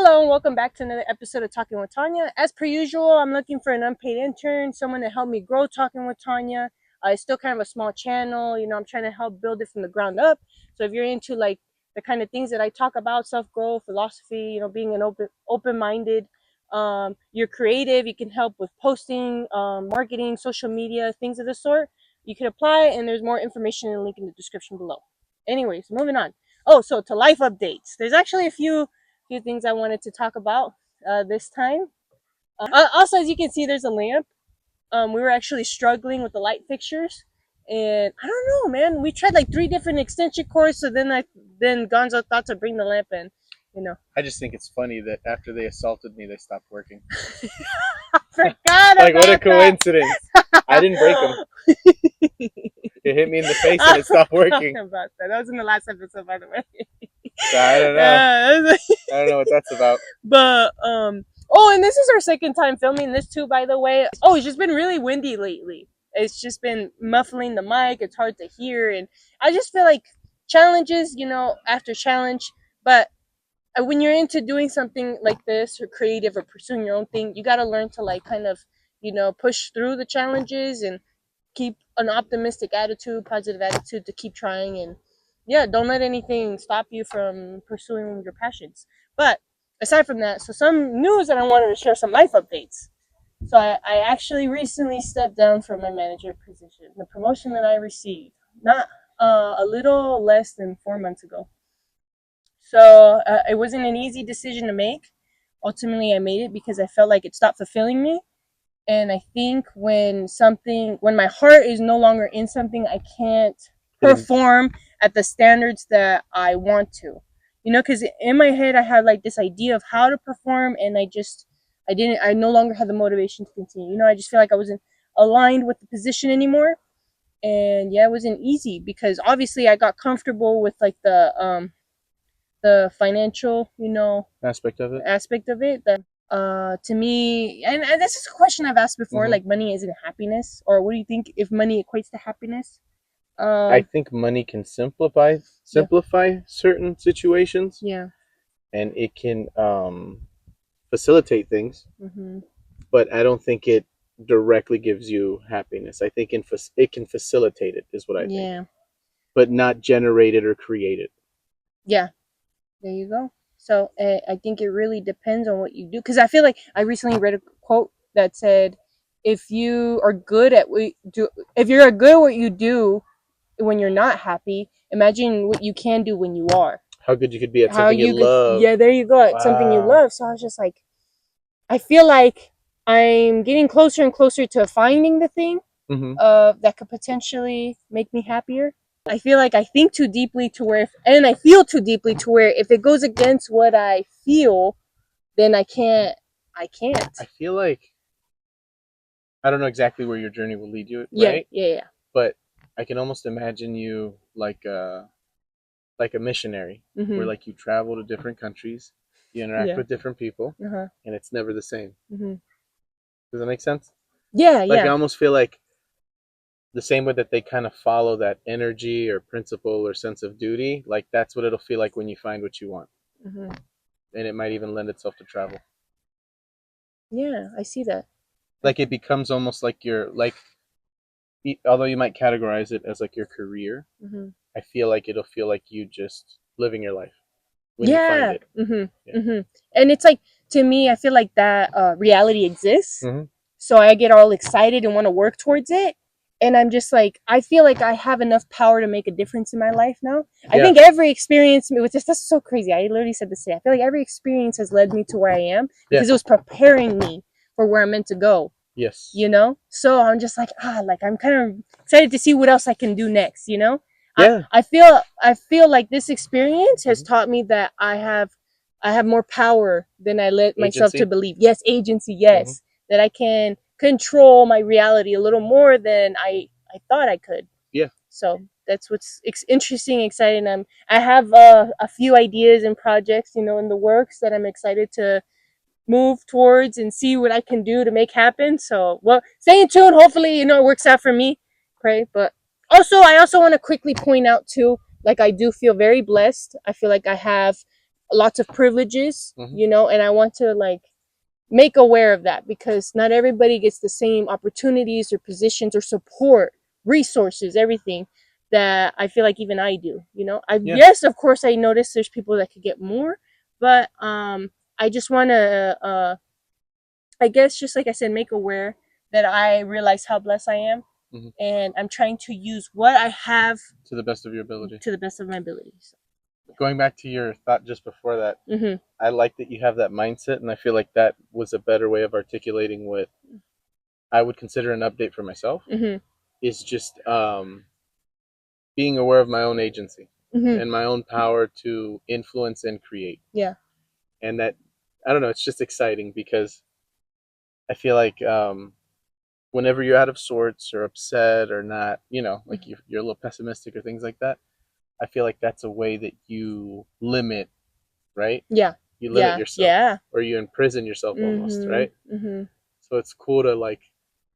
Hello and welcome back to another episode of Talking with Tanya. As per usual, I'm looking for an unpaid intern, someone to help me grow Talking with Tanya. It's still kind of a small channel, I'm trying to help build it from the ground up. So if you're into like the kind of things that I talk about, self-growth, philosophy, being an open-minded, you're creative, you can help with posting, marketing, social media, things of the sort. You can apply, and there's more information in the link in the description below. Anyways, moving on. Oh, so to life updates. There's actually a few things I wanted to talk about this time. Also, as you can see, there's a lamp. We were actually struggling with the light fixtures, and I don't know, man. We tried like 3 different extension cords, so then Gonzo thought to bring the lamp in. I just think it's funny that after they assaulted me, they stopped working. I forgot Like, what a about coincidence. I didn't break them. It hit me in the face and it stopped working. About that. That was in the last episode, by the way. So I don't know. I don't know what that's about. But oh, and this is our second time filming this too, by the way. Oh, it's just been really windy lately. It's just been muffling the mic. It's hard to hear, and I just feel like challenges, after challenge. But when you're into doing something like this or creative or pursuing your own thing, you got to learn to like kind of, push through the challenges and keep an optimistic attitude, positive attitude to keep trying, and yeah, don't let anything stop you from pursuing your passions. But aside from that, so some news that I wanted to share, some life updates. So I actually recently stepped down from my manager position, the promotion that I received, not a little less than 4 months ago. So it wasn't an easy decision to make. Ultimately, I made it because I felt like it stopped fulfilling me. And I think when my heart is no longer in something, I can't perform at the standards that I want to. Because in my head, I had like this idea of how to perform, and I no longer had the motivation to continue. I just feel like I wasn't aligned with the position anymore. And yeah, it wasn't easy because obviously I got comfortable with like the financial, Aspect of it. To me, and this is a question I've asked before, like money isn't happiness, or what do you think if money equates to happiness? I think money can simplify certain situations. Yeah. And it can facilitate things, but I don't think it directly gives you happiness. I think it can facilitate it, is what I think. Yeah. But not generate it or create it. Yeah. There you go. So I think it really depends on what you do. Because I feel like I recently read a quote that said, if you are good at what you do, if you're good at what you do when you're not happy, imagine what you can do when you are. How good you could be at something you love. Yeah, there you go. At something you love. So I was just like, I feel like I'm getting closer and closer to finding the thing that could potentially make me happier. I feel like I think too deeply to where, and I feel too deeply to where if it goes against what I feel, then I can't. I feel like, I don't know exactly where your journey will lead you, right? Yeah. But I can almost imagine you like a missionary, where like you travel to different countries, you interact with different people, and it's never the same. Does that make sense? Yeah, I almost feel like the same way that they kind of follow that energy or principle or sense of duty, like that's what it'll feel like when you find what you want. And it might even lend itself to travel. Yeah, I see that. Like it becomes almost like although you might categorize it as like your career, I feel like it'll feel like you just living your life when you find it. And it's like, to me, I feel like that reality exists. So I get all excited and want to work towards it. And I'm just like, I feel like I have enough power to make a difference in my life now. I think every experience, that's so crazy. I literally said this today. I feel like every experience has led me to where I am because it was preparing me for where I'm meant to go. Yes. So I'm just like, I'm kind of excited to see what else I can do next, Yeah. I feel like this experience has taught me that I have more power than I let myself to believe. Yes, agency, yes. That I can control my reality a little more than I thought I could. Yeah. So that's what's interesting, exciting. I have a few ideas and projects, in the works that I'm excited to move towards and see what I can do to make happen. So, well, stay tuned. Hopefully, it works out for me. Pray. But I also want to quickly point out too, like I do feel very blessed. I feel like I have lots of privileges, you know, and I want to like make aware of that because not everybody gets the same opportunities or positions or support, resources, everything that I feel like even I do, you know. Yes, of course I notice there's people that could get more, but I just want to I guess just like I said, make aware that I realize how blessed I am, and I'm trying to use what I have to the best of your ability. To the best of my abilities. Going back to your thought just before that, I like that you have that mindset, and I feel like that was a better way of articulating what I would consider an update for myself. Is just being aware of my own agency and my own power to influence and create. Yeah. And that, I don't know, it's just exciting because I feel like whenever you're out of sorts or upset or not, you know, like you're a little pessimistic or things like that, I feel like that's a way that you limit, right? Yeah. You limit yourself, or you imprison yourself almost, right? So it's cool to like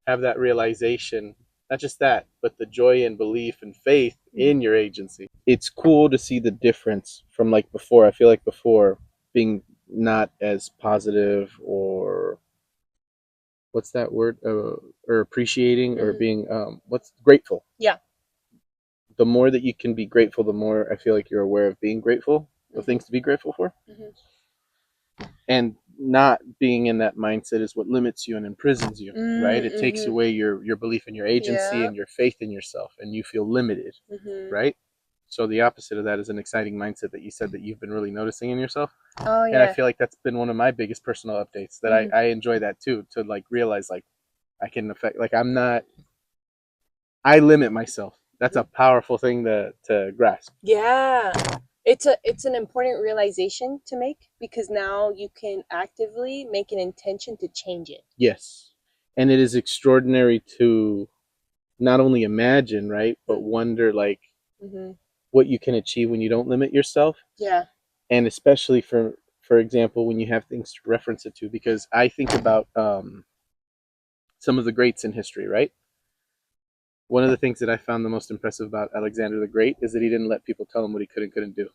have that realization, not just that, but the joy and belief and faith in your agency. It's cool to see the difference from like before. I feel like before being not as positive or what's that word, or appreciating or being what's grateful. Yeah. The more that you can be grateful, the more I feel like you're aware of being grateful, of things to be grateful for. And not being in that mindset is what limits you and imprisons you, right? It takes away your belief in your agency and your faith in yourself, and you feel limited, right? So the opposite of that is an exciting mindset that you said that you've been really noticing in yourself. Oh yeah. And I feel like that's been one of my biggest personal updates that I enjoy that too, to like realize like I can affect, like I limit myself. That's a powerful thing to grasp. Yeah. It's an important realization to make because now you can actively make an intention to change it. Yes. And it is extraordinary to not only imagine, right, but wonder like what you can achieve when you don't limit yourself. Yeah. And especially for example, when you have things to reference it to, because I think about some of the greats in history, right? One of the things that I found the most impressive about Alexander the Great is that he didn't let people tell him what he could and couldn't do.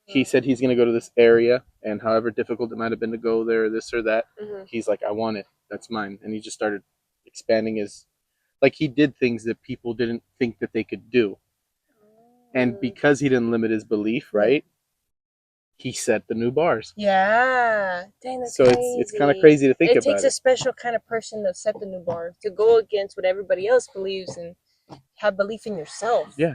He said he's going to go to this area, and however difficult it might have been to go there, this or that, he's like, I want it. That's mine. And he just started expanding his, like he did things that people didn't think that they could do. And because he didn't limit his belief, right, he set the new bars. Yeah. Dang, that's so crazy. it's kind of crazy to think about. It takes a special kind of person to set the new bar, to go against what everybody else believes and have belief in yourself. Yeah.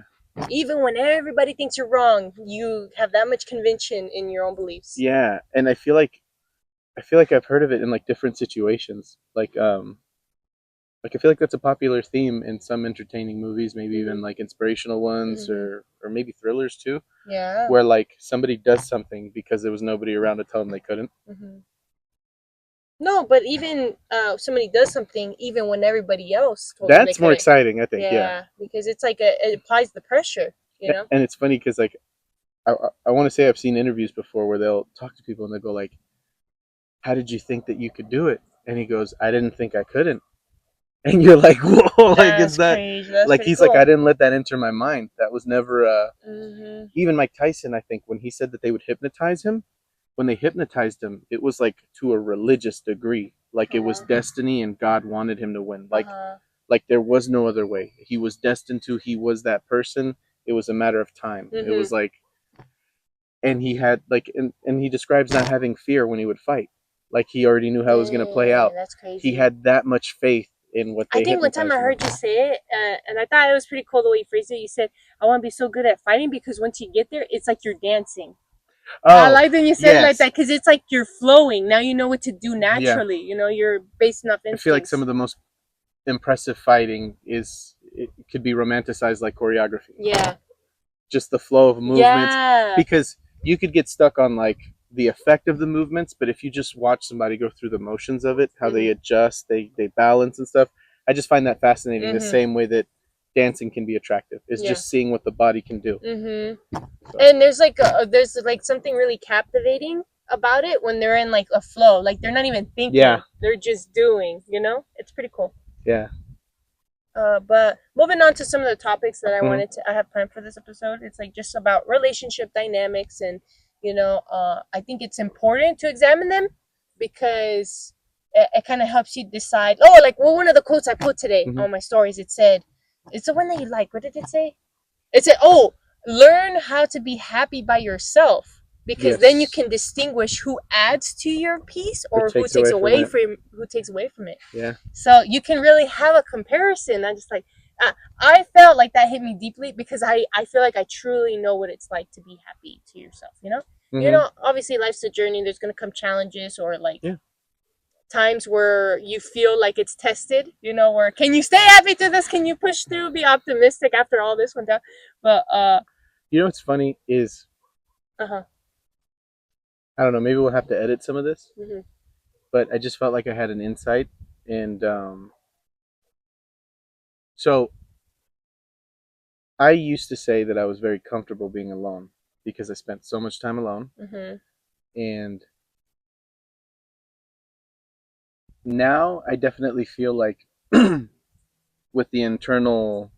Even when everybody thinks you're wrong, you have that much conviction in your own beliefs. Yeah, and I feel like I've heard of it in like different situations. Like I feel like that's a popular theme in some entertaining movies, maybe even like inspirational ones, or maybe thrillers too. Yeah. Where like somebody does something because there was nobody around to tell them they couldn't. No, but even somebody does something even when everybody else told That's them more exciting, I think. Yeah, because it's like it applies the pressure, you know. And it's funny because like I want to say I've seen interviews before where they'll talk to people and they'll go like, "How did you think that you could do it?" And he goes, "I didn't think I couldn't." And you're like, "Whoa!" Like, is that crazy. That's like he's cool. like, "I didn't let that enter my mind. That was never." Even Mike Tyson, I think, when he said that they would hypnotize him, when they hypnotized him, it was like to a religious degree. Like it was destiny, and God wanted him to win. Like there was no other way. He was destined to. He was that person. It was a matter of time. It was like, and he had like, and he describes not having fear when he would fight. Like he already knew how it was going to play out. That's crazy. He had that much faith in what they. I think one time I heard you say it, and I thought it was pretty cool the way you phrased it. You said, "I want to be so good at fighting because once you get there, it's like you're dancing." Oh, I like that you said it like that because it's like you're flowing. Now you know what to do naturally. Yeah. You know, you're basing off instincts. I feel like some of the most impressive fighting is it could be romanticized like choreography. Yeah. Just the flow of movements. Yeah. Because you could get stuck on like the effect of the movements, but if you just watch somebody go through the motions of it, how they adjust, they balance and stuff, I just find that fascinating. The same way that dancing can be attractive is just seeing what the body can do. So. And there's like something really captivating about it when they're in like a flow, like they're not even thinking. Yeah. They're just doing, you know. It's pretty cool. Yeah. But moving on to some of the topics that I have planned for this episode, it's like just about relationship dynamics and I think it's important to examine them because it kind of helps you decide. Oh, like one of the quotes I put today on my stories, it said, it's the one that you like. What did it say? It said, "Oh, learn how to be happy by yourself, because then you can distinguish who adds to your peace or who takes away from it." Yeah. So you can really have a comparison. I'm just like, I felt like that hit me deeply because I feel like I truly know what it's like to be happy to yourself. Obviously life's a journey. There's gonna come challenges or like times where you feel like it's tested, where can you stay happy through this? Can you push through, be optimistic after all this went down? But what's funny is I don't know, maybe we'll have to edit some of this. But I just felt like I had an insight, and so I used to say that I was very comfortable being alone because I spent so much time alone. And now I definitely feel like with the internal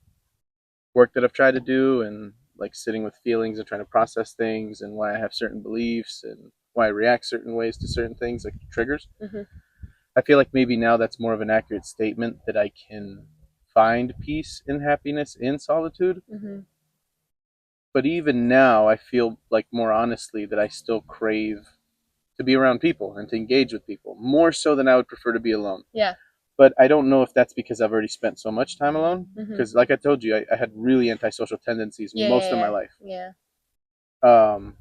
work that I've tried to do and like sitting with feelings and trying to process things and why I have certain beliefs and why I react certain ways to certain things, like triggers. I feel like maybe now that's more of an accurate statement that I can find peace and happiness in solitude. But even now, I feel like more honestly that I still crave to be around people and to engage with people more so than I would prefer to be alone. Yeah. But I don't know if that's because I've already spent so much time alone. Because, like I told you, I had really antisocial tendencies most of my life. Yeah. Um,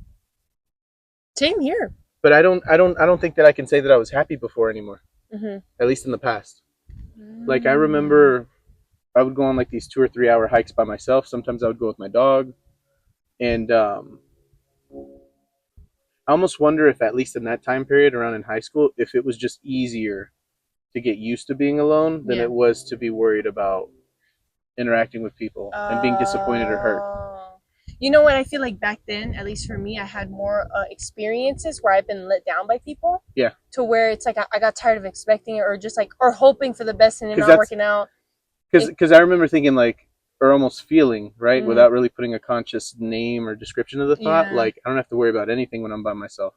Same here. But I don't think that I can say that I was happy before anymore. At least in the past. Like I remember, I would go on like these 2 or 3 hour hikes by myself. Sometimes I would go with my dog, and I almost wonder if, at least in that time period around in high school, if it was just easier to get used to being alone than it was to be worried about interacting with people and being disappointed or hurt. You know what? I feel like back then, at least for me, I had more experiences where I've been let down by people. Yeah. To where it's like I got tired of expecting it, or just like, or hoping for the best and it not working out. Because I remember thinking like, or almost feeling, right, without really putting a conscious name or description of the thought, like I don't have to worry about anything when I'm by myself.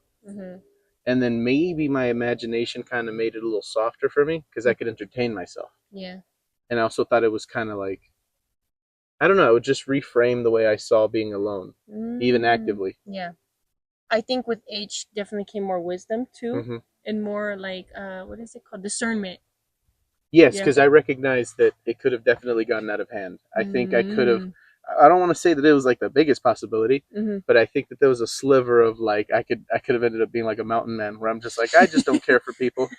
And then maybe my imagination kind of made it a little softer for me because I could entertain myself. Yeah. And I also thought it was kind of like, I don't know, it would just reframe the way I saw being alone, even actively. Yeah. I think with age definitely came more wisdom too, and more like what is it called, discernment. Yes, because I recognized that it could have definitely gotten out of hand. I think I could have. I don't want to say that it was like the biggest possibility, but I think that there was a sliver of like I could have ended up being like a mountain man, where I'm just like, I just don't care for people.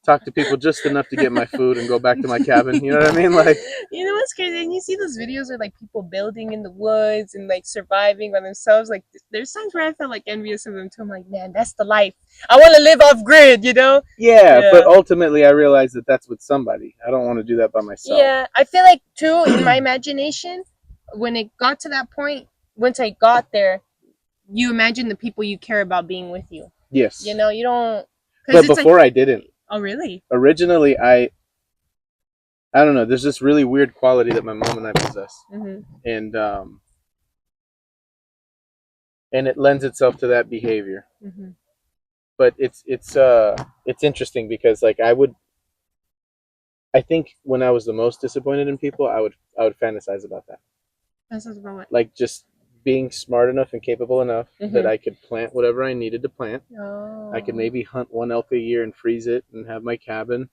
Talk to people just enough to get my food and go back to my cabin. You know what I mean? Like, what's crazy? And you see those videos of like people building in the woods and like surviving by themselves. Like, there's times where I felt like envious of them too. I'm like, man, that's the life. I want to live off grid, Yeah, but ultimately I realized that that's with somebody. I don't want to do that by myself. Yeah, I feel like too, in my imagination, when it got to that point, once I got there, you imagine the people you care about being with you. Yes. You don't. But before like, I didn't. Oh, really? Originally, I don't know. There's this really weird quality that my mom and I possess, and it lends itself to that behavior. But it's interesting because like I think when I was the most disappointed in people, I would fantasize about that. Fantasize about what? Like just being smart enough and capable enough that I could plant whatever I needed to plant. Oh. I could maybe hunt one elk a year and freeze it and have my cabin,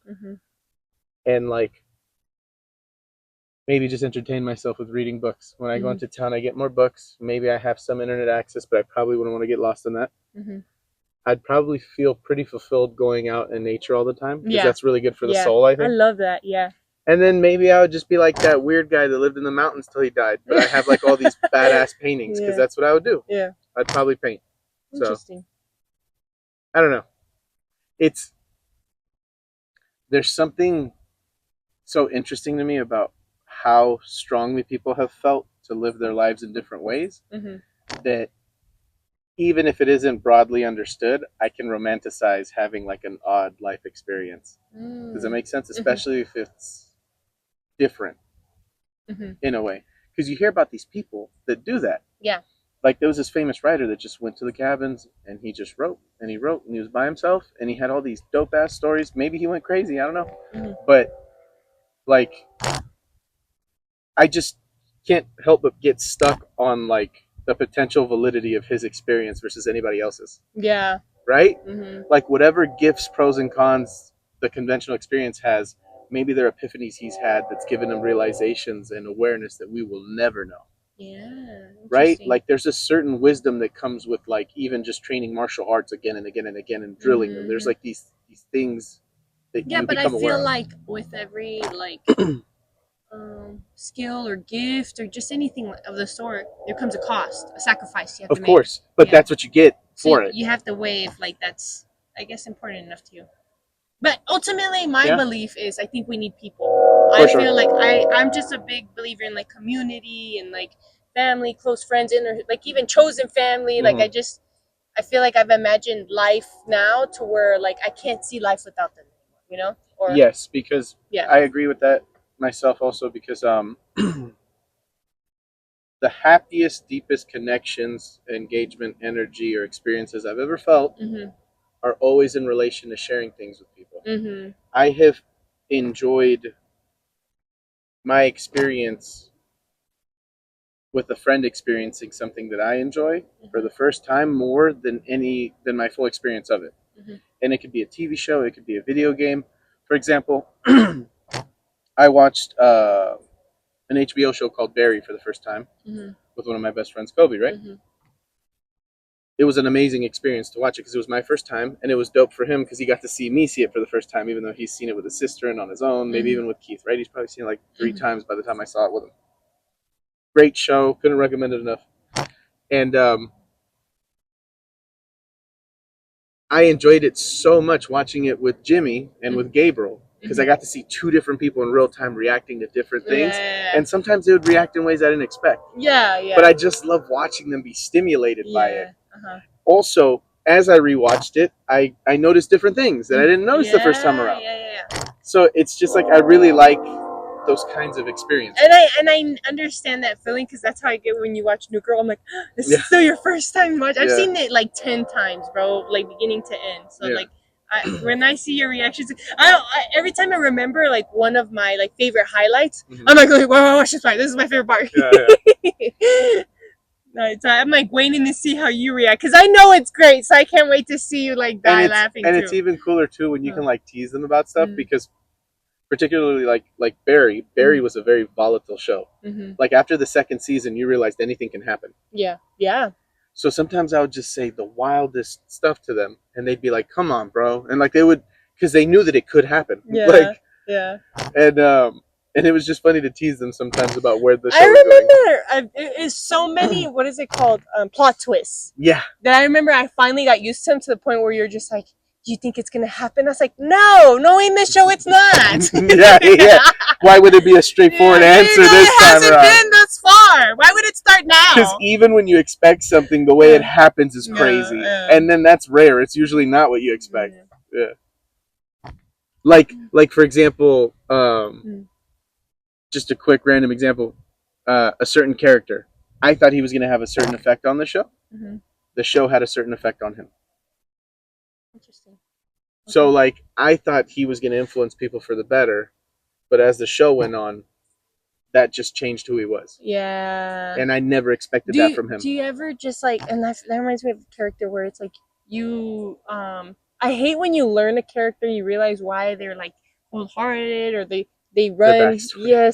and like maybe just entertain myself with reading books. When I go into town, I get more books. Maybe I have some internet access, but I probably wouldn't want to get lost in that. I'd probably feel pretty fulfilled going out in nature all the time because that's really good for the soul, I think. I love that, yeah. And then maybe I would just be like that weird guy that lived in the mountains till he died, but I have like all these badass paintings because that's what I would do. Yeah. I'd probably paint. Interesting. So, I don't know. There's something so interesting to me about how strongly people have felt to live their lives in different ways that even if it isn't broadly understood, I can romanticize having like an odd life experience. Does that make sense? Especially if it's different in a way. Because you hear about these people that do that. Yeah. Like there was this famous writer that just went to the cabins and he just wrote and he wrote and he was by himself and he had all these dope ass stories. Maybe he went crazy, I don't know. Mm-hmm. But like I just can't help but get stuck on like the potential validity of his experience versus anybody else's. Yeah. Right? Mm-hmm. Like whatever gifts, pros and cons the conventional experience has, maybe there are epiphanies he's had that's given him realizations and awareness that we will never know. Yeah. Right? Like there's a certain wisdom that comes with like even just training martial arts again and again and again and drilling them. There's like these things that you become aware of. Yeah, but I feel like with every like skill or gift or just anything of the sort, there comes a cost, a sacrifice you have to make. Of course, but that's what you get for it. You have to weigh if like that's, I guess, important enough to you. But ultimately, my belief is I think we need people. I feel like I'm just a big believer in like community and like family, close friends, and like even chosen family. Like I feel like I've imagined life now to where like I can't see life without them anymore, you know? Or yes, because I agree with that myself also because the happiest, deepest connections, engagement, energy, or experiences I've ever felt are always in relation to sharing things with people. I have enjoyed my experience with a friend experiencing something that I enjoy for the first time more than my full experience of it. And it could be a TV show, it could be a video game. For example, I watched an HBO show called Barry for the first time with one of my best friends, Kobe, right? It was an amazing experience to watch it because it was my first time, and it was dope for him because he got to see me see it for the first time, even though he's seen it with his sister and on his own, maybe even with Keith, right? He's probably seen it like 3 times by the time I saw it with him. Great show, couldn't recommend it enough. And I enjoyed it so much watching it with Jimmy and with Gabriel because I got to see 2 different people in real time reacting to different things. And sometimes they would react in ways I didn't expect. But I just love watching them be stimulated by it. Also, as I rewatched it, I noticed different things that I didn't notice the first time around. So it's just like I really like those kinds of experiences. And I understand that feeling because that's how I get when you watch New Girl. I'm like, oh, this is still your first time watch. I've seen it like 10 times, bro, like beginning to end. So like when I see your reactions, every time I remember like one of my like favorite highlights, I'm like, wow, watch this part. This is my favorite part. So I'm like waiting to see how you react because I know it's great, so I can't wait to see you like die laughing. And it's even cooler too when you can like tease them about stuff because particularly like Barry was a very volatile show. Like after the second season, you realized anything can happen. Yeah. So sometimes I would just say the wildest stuff to them, and they'd be like, "Come on, bro," and like they would because they knew that it could happen. And it was just funny to tease them sometimes about where the show was going. I remember it is so many, what is it called? Plot twists. Yeah. That I remember I finally got used to them to the point where you're just like, do you think it's going to happen? I was like, no, knowing this show, it's not. yeah. Why would it be a straightforward answer this time around? It hasn't been thus far. Why would it start now? Because even when you expect something, the way it happens is crazy. And then that's rare. It's usually not what you expect. Yeah. Like for example, just a quick random example, a certain character. I thought he was going to have a certain effect on the show. The show had a certain effect on him. Interesting. Okay. So like I thought he was going to influence people for the better, but as the show went on, that just changed who he was. Yeah. And I never expected that from him. Do you ever just like, and that reminds me of a character where it's like you, I hate when you learn a character, you realize why they're like cold-hearted or they run,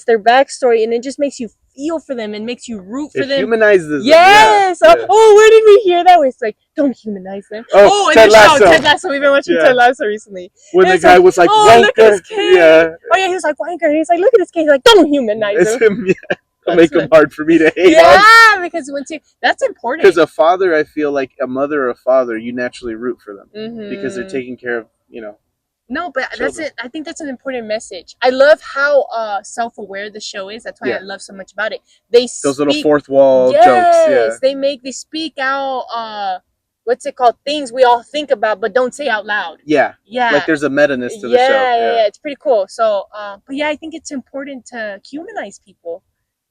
their backstory, and it just makes you feel for them and makes you root for them. It humanizes them. Yes. Oh, where did we hear that? Where it's like, don't humanize them. Oh, Ted Lasso. Ted Lasso. We've been watching Ted Lasso recently. When the guy was like, oh, look at his kid. Yeah. Oh yeah, he was like wanker. And he's like, look at his kid. He's like, don't humanize him. It'll make him hard for me to hate. Yeah, because that's important. Because a father, I feel like a mother or a father, you naturally root for them because they're taking care of, No, but children. That's it. I think that's an important message. I love how self-aware the show is. That's why I love so much about it. Those little fourth wall jokes. Yeah. They speak out what's it called? Things we all think about but don't say out loud. Yeah. Like there's a meta-ness to the show. Yeah, it's pretty cool. So but yeah, I think it's important to humanize people.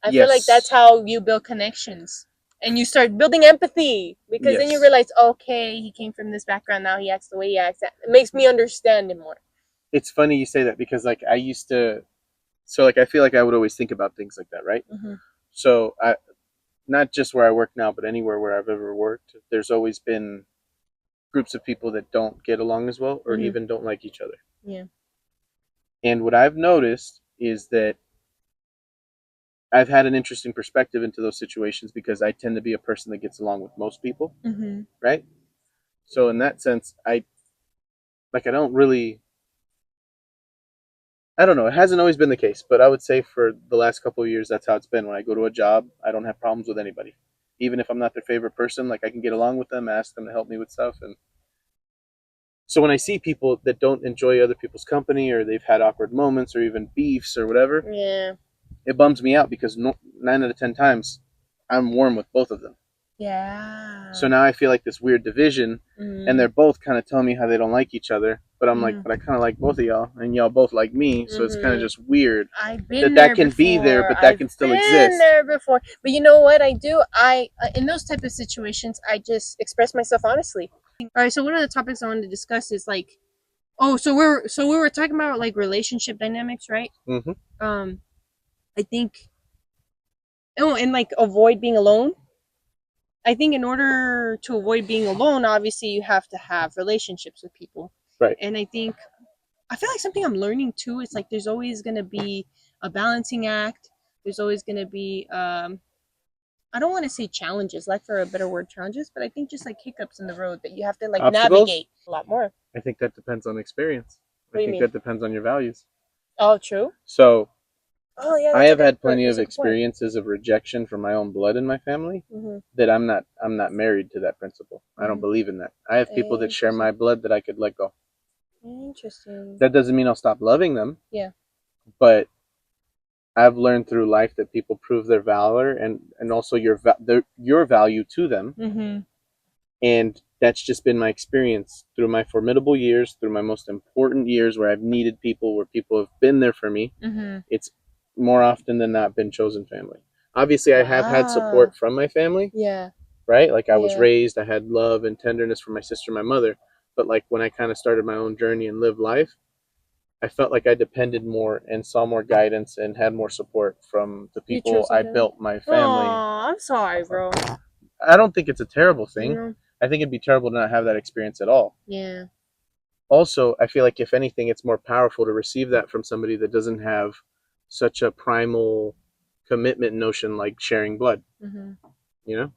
I feel like that's how you build connections. and you start building empathy because then you realize, okay, he came from this background, now he acts the way he acts. It makes me understand him more. It's funny you say that because like I used to, so like I feel like I would always think about things like that, right? So I, not just where I work now, but anywhere where I've ever worked, there's always been groups of people that don't get along as well or even don't like each other. Yeah. And what I've noticed is that I've had an interesting perspective into those situations because I tend to be a person that gets along with most people, right? So in that sense, I don't really, I don't know. It hasn't always been the case, but I would say for the last couple of years, that's how it's been. When I go to a job, I don't have problems with anybody. Even if I'm not their favorite person, like I can get along with them, ask them to help me with stuff. And so when I see people that don't enjoy other people's company or they've had awkward moments or even beefs or whatever, it bums me out because 9 out of 10 times I'm warm with both of them. Yeah. So now I feel like this weird division, and they're both kind of telling me how they don't like each other. But I'm like, but I kind of like both of y'all, and y'all both like me. So it's kind of just weird that can be there, but that can still exist. I've been there before. But you know what I do? In those type of situations, I just express myself honestly. All right. So one of the topics I wanted to discuss is like, so we were talking about like relationship dynamics, right? I think. Oh, and like avoid being alone. I think in order to avoid being alone, obviously you have to have relationships with people. Right. And I feel like something I'm learning too is like there's always going to be a balancing act. There's always going to be I don't want to say challenges, like for a better word, challenges, but I think just like hiccups in the road that you have to like obstacles? Navigate a lot more. I think that depends on experience. What I think that depends on your values. Oh, true. So oh yeah, I have had plenty of experiences of rejection from my own blood in my family that I'm not married to that principle. I don't believe in that. I have people that share my blood that I could let go. Interesting. That doesn't mean I'll stop loving them. Yeah. But I've learned through life that people prove their valor and also your value to them. And that's just been my experience through my formidable years, through my most important years where I've needed people, where people have been there for me. It's more often than not been chosen family. Obviously, I have had support from my family. Yeah. Right? Like I was raised, I had love and tenderness from my sister and my mother. But like when I kind of started my own journey and lived life, I felt like I depended more and saw more guidance and had more support from the people I built my family. Oh, I'm sorry, bro. I don't think it's a terrible thing. I think it'd be terrible to not have that experience at all. Yeah. Also, I feel like if anything, it's more powerful to receive that from somebody that doesn't have such a primal commitment notion like sharing blood. You know?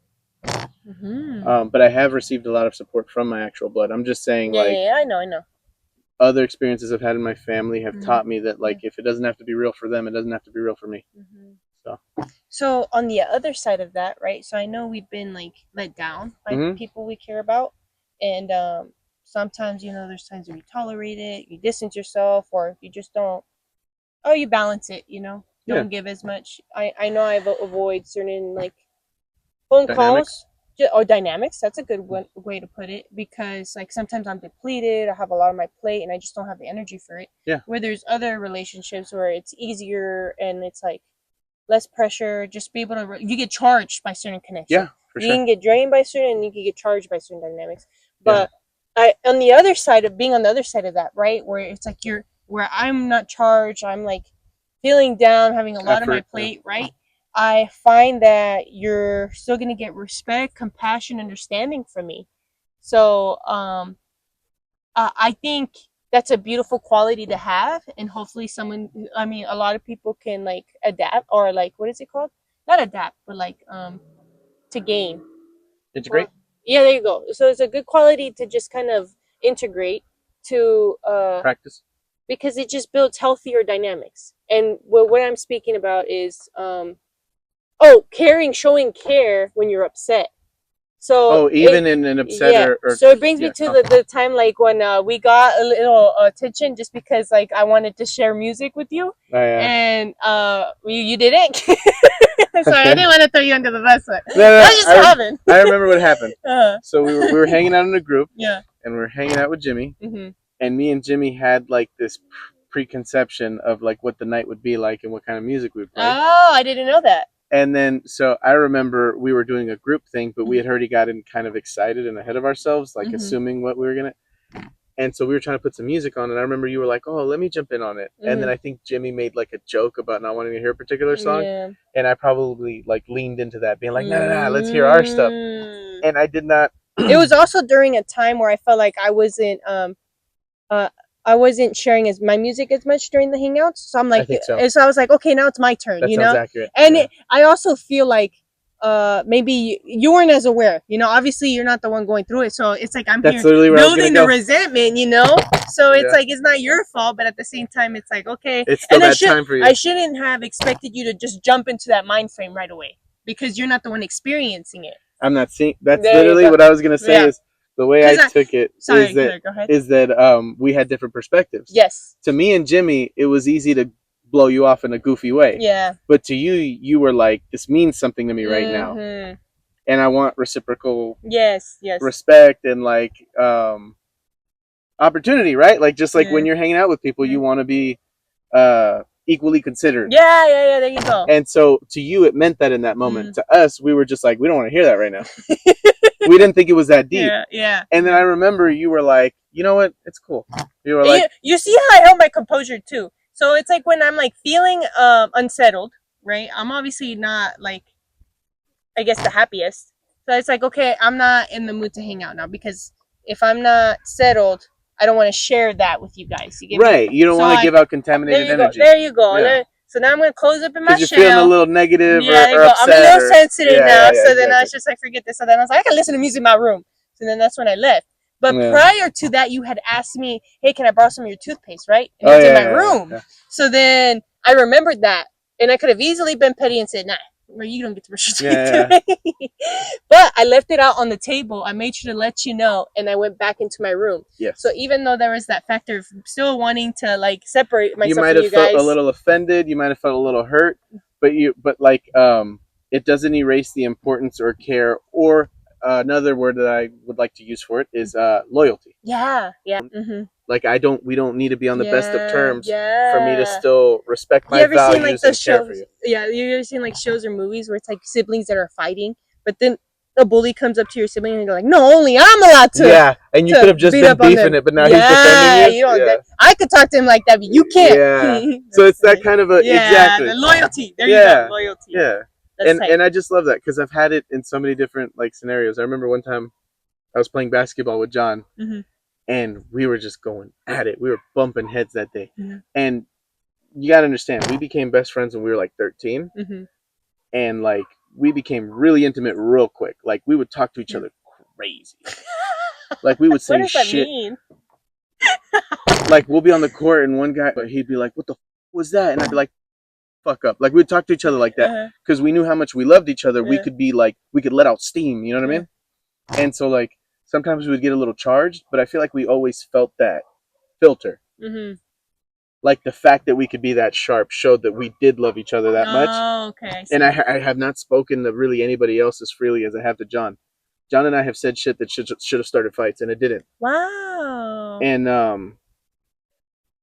But I have received a lot of support from my actual blood. I'm just saying, Yeah, I know. Other experiences I've had in my family have taught me that, like, if it doesn't have to be real for them, it doesn't have to be real for me. So on the other side of that, right? So I know we've been like let down by people we care about, and sometimes there's times where you tolerate it, you distance yourself, or you just don't. Oh, you balance it. Don't give as much. I know I avoid certain like phone calls or dynamics. That's a good way to put it, because like sometimes I'm depleted, I have a lot on my plate and I just don't have the energy for it. Where there's other relationships where it's easier and it's like less pressure, just be able to you get charged by certain connections. You can get drained by certain and you can get charged by certain dynamics. But I on the other side of being on the other side of that, right, where it's like where I'm not charged, I'm like feeling down, having a lot on my plate, right? I find that you're still going to get respect, compassion, understanding from me. So I think that's a beautiful quality to have. And hopefully a lot of people can like adapt, or like, what is it called? Not adapt, but like to gain. Integrate? Yeah, there you go. So it's a good quality to just kind of integrate to practice. Because it just builds healthier dynamics. And what I'm speaking about is showing care when you're upset. So even in an upset or so it brings me to the time like when we got a little attention just because like I wanted to share music with you. And you didn't. Sorry, I didn't want to throw you under the bus, but that just happened. I remember what happened. So we were hanging out in a group. And we were hanging out with Jimmy. And me and Jimmy had like this preconception of like what the night would be like and what kind of music we would play. Oh, I didn't know that. And then, so I remember we were doing a group thing, but we had already gotten kind of excited and ahead of ourselves, like assuming what we were going to. And so we were trying to put some music on, and I remember you were like, "Oh, let me jump in on it." And then I think Jimmy made like a joke about not wanting to hear a particular song, and I probably like leaned into that, being like, "No, let's hear our stuff." And I did not. It was also during a time where I felt like uh, I wasn't sharing as my music as much during the hangouts. So I'm like, so I was like, okay, now it's my turn, That sounds accurate. And I also feel like maybe you weren't as aware, obviously you're not the one going through it, so it's like I'm here building the resentment, so it's like it's not your fault, but at the same time it's like, okay, it's still that time for you. I shouldn't have expected you to just jump into that mind frame right away, because you're not the one experiencing it. I'm not seeing. That's literally what I was gonna say. Is the way I took it is that we had different perspectives. Yes. To me and Jimmy, it was easy to blow you off in a goofy way. Yeah. But to you, you were like, this means something to me right now, and I want reciprocal. Yes. Respect and like opportunity, right? Like just like when you're hanging out with people, you want to be equally considered. Yeah. There you go. And so to you, it meant that in that moment. To us, we were just like, we don't want to hear that right now. We didn't think it was that deep. Yeah. And then I remember you were like, you know what? It's cool. You were like, you see how I held my composure too. So it's like when I'm like feeling unsettled, right? I'm obviously not like, I guess, the happiest. So it's like, okay, I'm not in the mood to hang out now, because if I'm not settled, I don't want to share that with you guys. You right. You don't want to give out contaminated energy. There you go. Yeah. So now I'm going to close up in my shell. Because you're feeling a little negative or upset. I'm a little sensitive now. So then I was just like, forget this. So then I was like, I can listen to music in my room. So then that's when I left. But prior to that, you had asked me, hey, can I borrow some of your toothpaste, right? And it's in my room. Yeah. So then I remembered that. And I could have easily been petty and said, nah, you don't get to brush your teeth today. But I left it out on the table. I made sure to let you know, and I went back into my room. Yes. So even though there was that factor of still wanting to like separate myself from you guys. You might have felt a little offended. You might have felt a little hurt. But it doesn't erase the importance or care, or another word that I would like to use for it is loyalty. Yeah. Like we don't need to be on the best of terms for me to still respect my values like and care for you. Yeah, you ever seen like shows or movies where it's like siblings that are fighting, but then a bully comes up to your sibling and you're like, no, only I'm allowed to. Yeah, and you could have just been beefing it, but now he's defending you. I could talk to him like that, but you can't. Yeah. So it's that kind of exactly. The loyalty. There you go, loyalty. Yeah. And I just love that, because I've had it in so many different like scenarios. I remember one time I was playing basketball with John, and we were just going at it. We were bumping heads that day. And you got to understand, we became best friends when we were like 13. And like we became really intimate real quick. Like we would talk to each other crazy. Like we would say what does shit. That mean? Like we'll be on the court and one guy, he'd be like, what the was that? And I'd be like, fuck up. Like we'd talk to each other like that, because we knew how much we loved each other. We could be like, we could let out steam, you know what I mean? And so like sometimes we would get a little charged, but I feel like we always felt that filter. Like the fact that we could be that sharp showed that we did love each other that much. Okay. And I have not spoken to really anybody else as freely as I have to John. John and I have said shit that should have started fights, and it didn't. Wow. And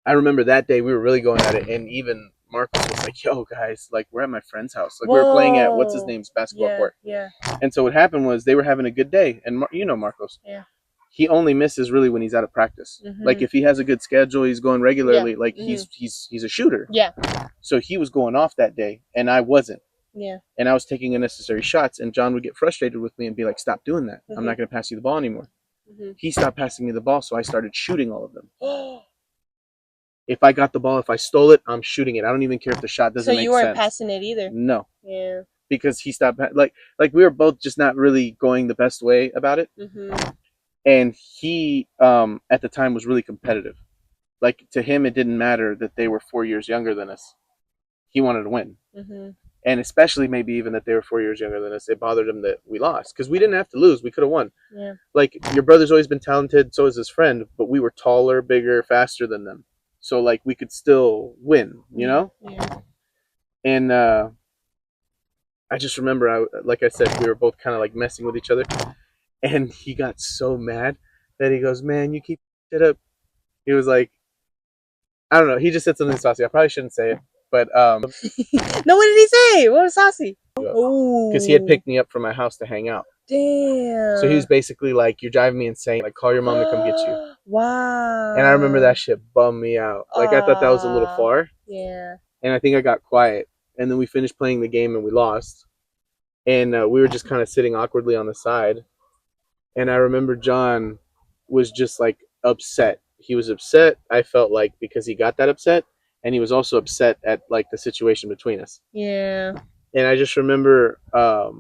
I remember that day we were really going at it, and even Marcos was like, yo, guys, like we're at my friend's house. Like we were playing at what's his name's basketball court. Yeah. And so what happened was they were having a good day, and Marcos. Yeah. He only misses really when he's out of practice. Like if he has a good schedule, he's going regularly. Like he's a shooter. Yeah. So he was going off that day, and I wasn't. Yeah. And I was taking unnecessary shots, and John would get frustrated with me and be like, "Stop doing that. I'm not going to pass you the ball anymore." He stopped passing me the ball, so I started shooting all of them. If I got the ball, if I stole it, I'm shooting it. I don't even care if the shot doesn't make sense. So you weren't passing it either? No. Yeah. Because he stopped. Like we were both just not really going the best way about it. And he, at the time, was really competitive. Like, to him, it didn't matter that they were 4 years younger than us. He wanted to win. And especially maybe even that they were 4 years younger than us. It bothered him that we lost. Because we didn't have to lose. We could have won. Yeah. Like, your brother's always been talented, so is his friend. But we were taller, bigger, faster than them. So, like, we could still win, you know? Yeah. And I just remember, like I said, we were both kind of, like, messing with each other. And he got so mad that he goes, man, you keep shit up. He was like, I don't know. He just said something saucy. I probably shouldn't say it. But no, what did he say? What was saucy? Because he had picked me up from my house to hang out. Damn. So he was basically like, "You're driving me insane. Like, call your mom to come get you." Wow. And I remember that shit bummed me out. Like, I thought that was a little far. Yeah. And I think I got quiet. And then we finished playing the game and we lost. And we were just kind of sitting awkwardly on the side. And I remember John was just like upset. He was upset, I felt like, because he got that upset. And he was also upset at like the situation between us. Yeah. And I just remember, I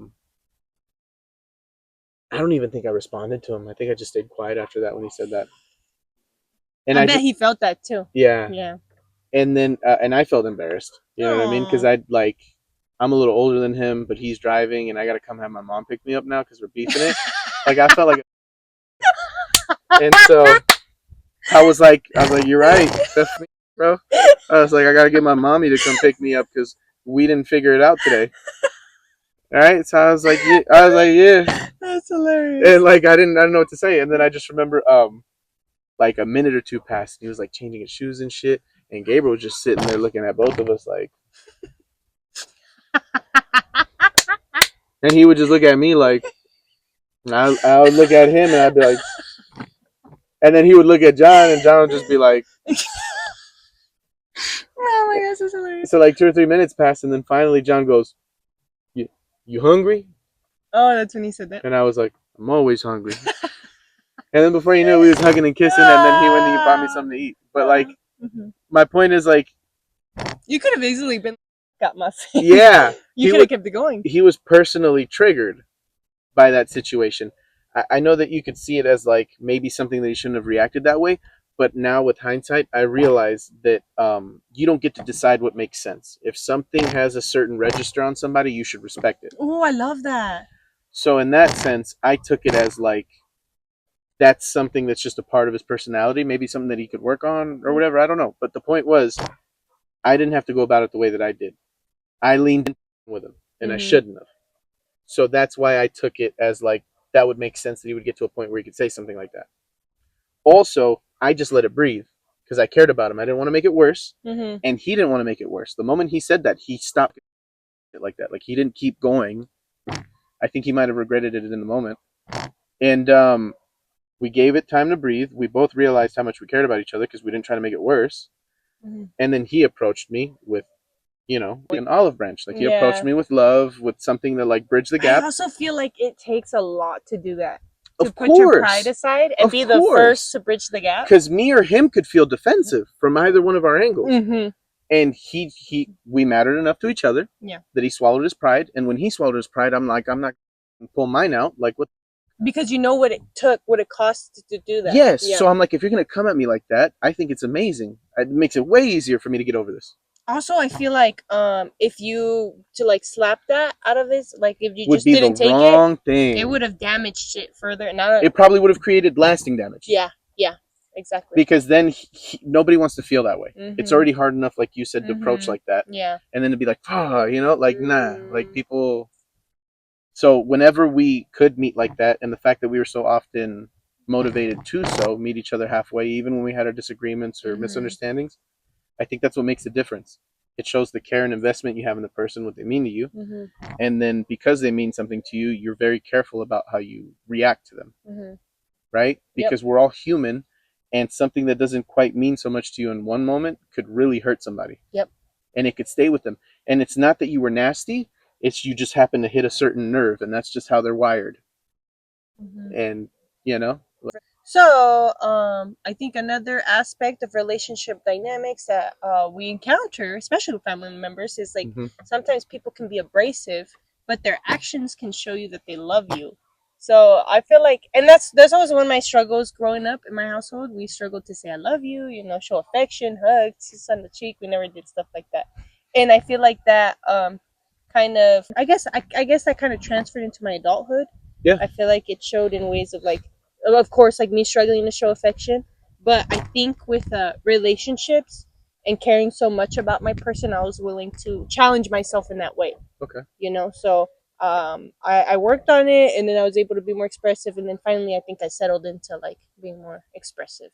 don't even think I responded to him. I think I just stayed quiet after that when he said that. And I bet he felt that too. Yeah. Yeah. And then, and I felt embarrassed. You know what I mean? Because I'm a little older than him, but he's driving, and I got to come have my mom pick me up now because we're beefing it. Like, I felt like, and so I was like, you're right, that's me, bro. I was like, I got to get my mommy to come pick me up because we didn't figure it out today. All right, so I was like, yeah. That's hilarious. And like, I didn't know what to say, and then I just remember, like a minute or two passed, and he was like changing his shoes and shit, and Gabriel was just sitting there looking at both of us like, and he would just look at me like, I would look at him and I'd be like, and then he would look at John and John would just be like, oh my gosh, that's hilarious. So like 2 or 3 minutes passed, and then finally John goes, you hungry? Oh, that's when he said that. And I was like, I'm always hungry. And then before you knew it, we was hugging and kissing, and then he went and he bought me something to eat. But like, my point is like, you could have easily been got my face. Yeah. You could have kept it going. He was personally triggered by that situation. I know that you could see it as like maybe something that he shouldn't have reacted that way, but now with hindsight, I realize that you don't get to decide what makes sense. If something has a certain register on somebody, you should respect it. Oh, I love that. So in that sense, I took it as like that's something that's just a part of his personality, maybe something that he could work on or whatever. I don't know. But the point was, I didn't have to go about it the way that I did. I leaned in with him, and I shouldn't have. So that's why I took it as like that would make sense that he would get to a point where he could say something like that. Also, I just let it breathe because I cared about him. I didn't want to make it worse, and he didn't want to make it worse. The moment he said that, he stopped it like that. Like he didn't keep going. I think he might have regretted it in the moment. And we gave it time to breathe. We both realized how much we cared about each other because we didn't try to make it worse. And then he approached me with, an olive branch. Like he approached me with love, with something to like bridge the gap. I also feel like it takes a lot to do that. To put your pride aside and be the first to bridge the gap. Because me or him could feel defensive from either one of our angles. And we mattered enough to each other that he swallowed his pride. And when he swallowed his pride, I'm like, I'm not going to pull mine out. Like what? Because you know what it took, what it cost to do that. Yes. Yeah. So I'm like, if you're going to come at me like that, I think it's amazing. It makes it way easier for me to get over this. Also, I feel like if you to like slap that out of his, like if you just didn't take it, it would have damaged it further. It probably would have created lasting damage. Yeah, exactly. Because then nobody wants to feel that way. It's already hard enough, like you said, to approach like that. Yeah. And then to be like, like nah, like people. So whenever we could meet like that, and the fact that we were so often motivated to meet each other halfway, even when we had our disagreements or misunderstandings, I think that's what makes the difference. It shows the care and investment you have in the person, what they mean to you. And then because they mean something to you, you're very careful about how you react to them. Right? Because we're all human, and something that doesn't quite mean so much to you in one moment could really hurt somebody. And it could stay with them. And it's not that you were nasty, it's you just happen to hit a certain nerve, and that's just how they're wired. And, So, I think another aspect of relationship dynamics that we encounter, especially with family members, is like sometimes people can be abrasive, but their actions can show you that they love you. So I feel like, and that's always one of my struggles growing up in my household. We struggled to say I love you, show affection, hugs, kiss on the cheek. We never did stuff like that, and I feel like that kind of, I guess that kind of transferred into my adulthood. Yeah, I feel like it showed in ways of like, of course, like me struggling to show affection, but I think with relationships and caring so much about my person, I was willing to challenge myself in that way. Okay. So I worked on it, and then I was able to be more expressive, and then finally I think I settled into like being more expressive.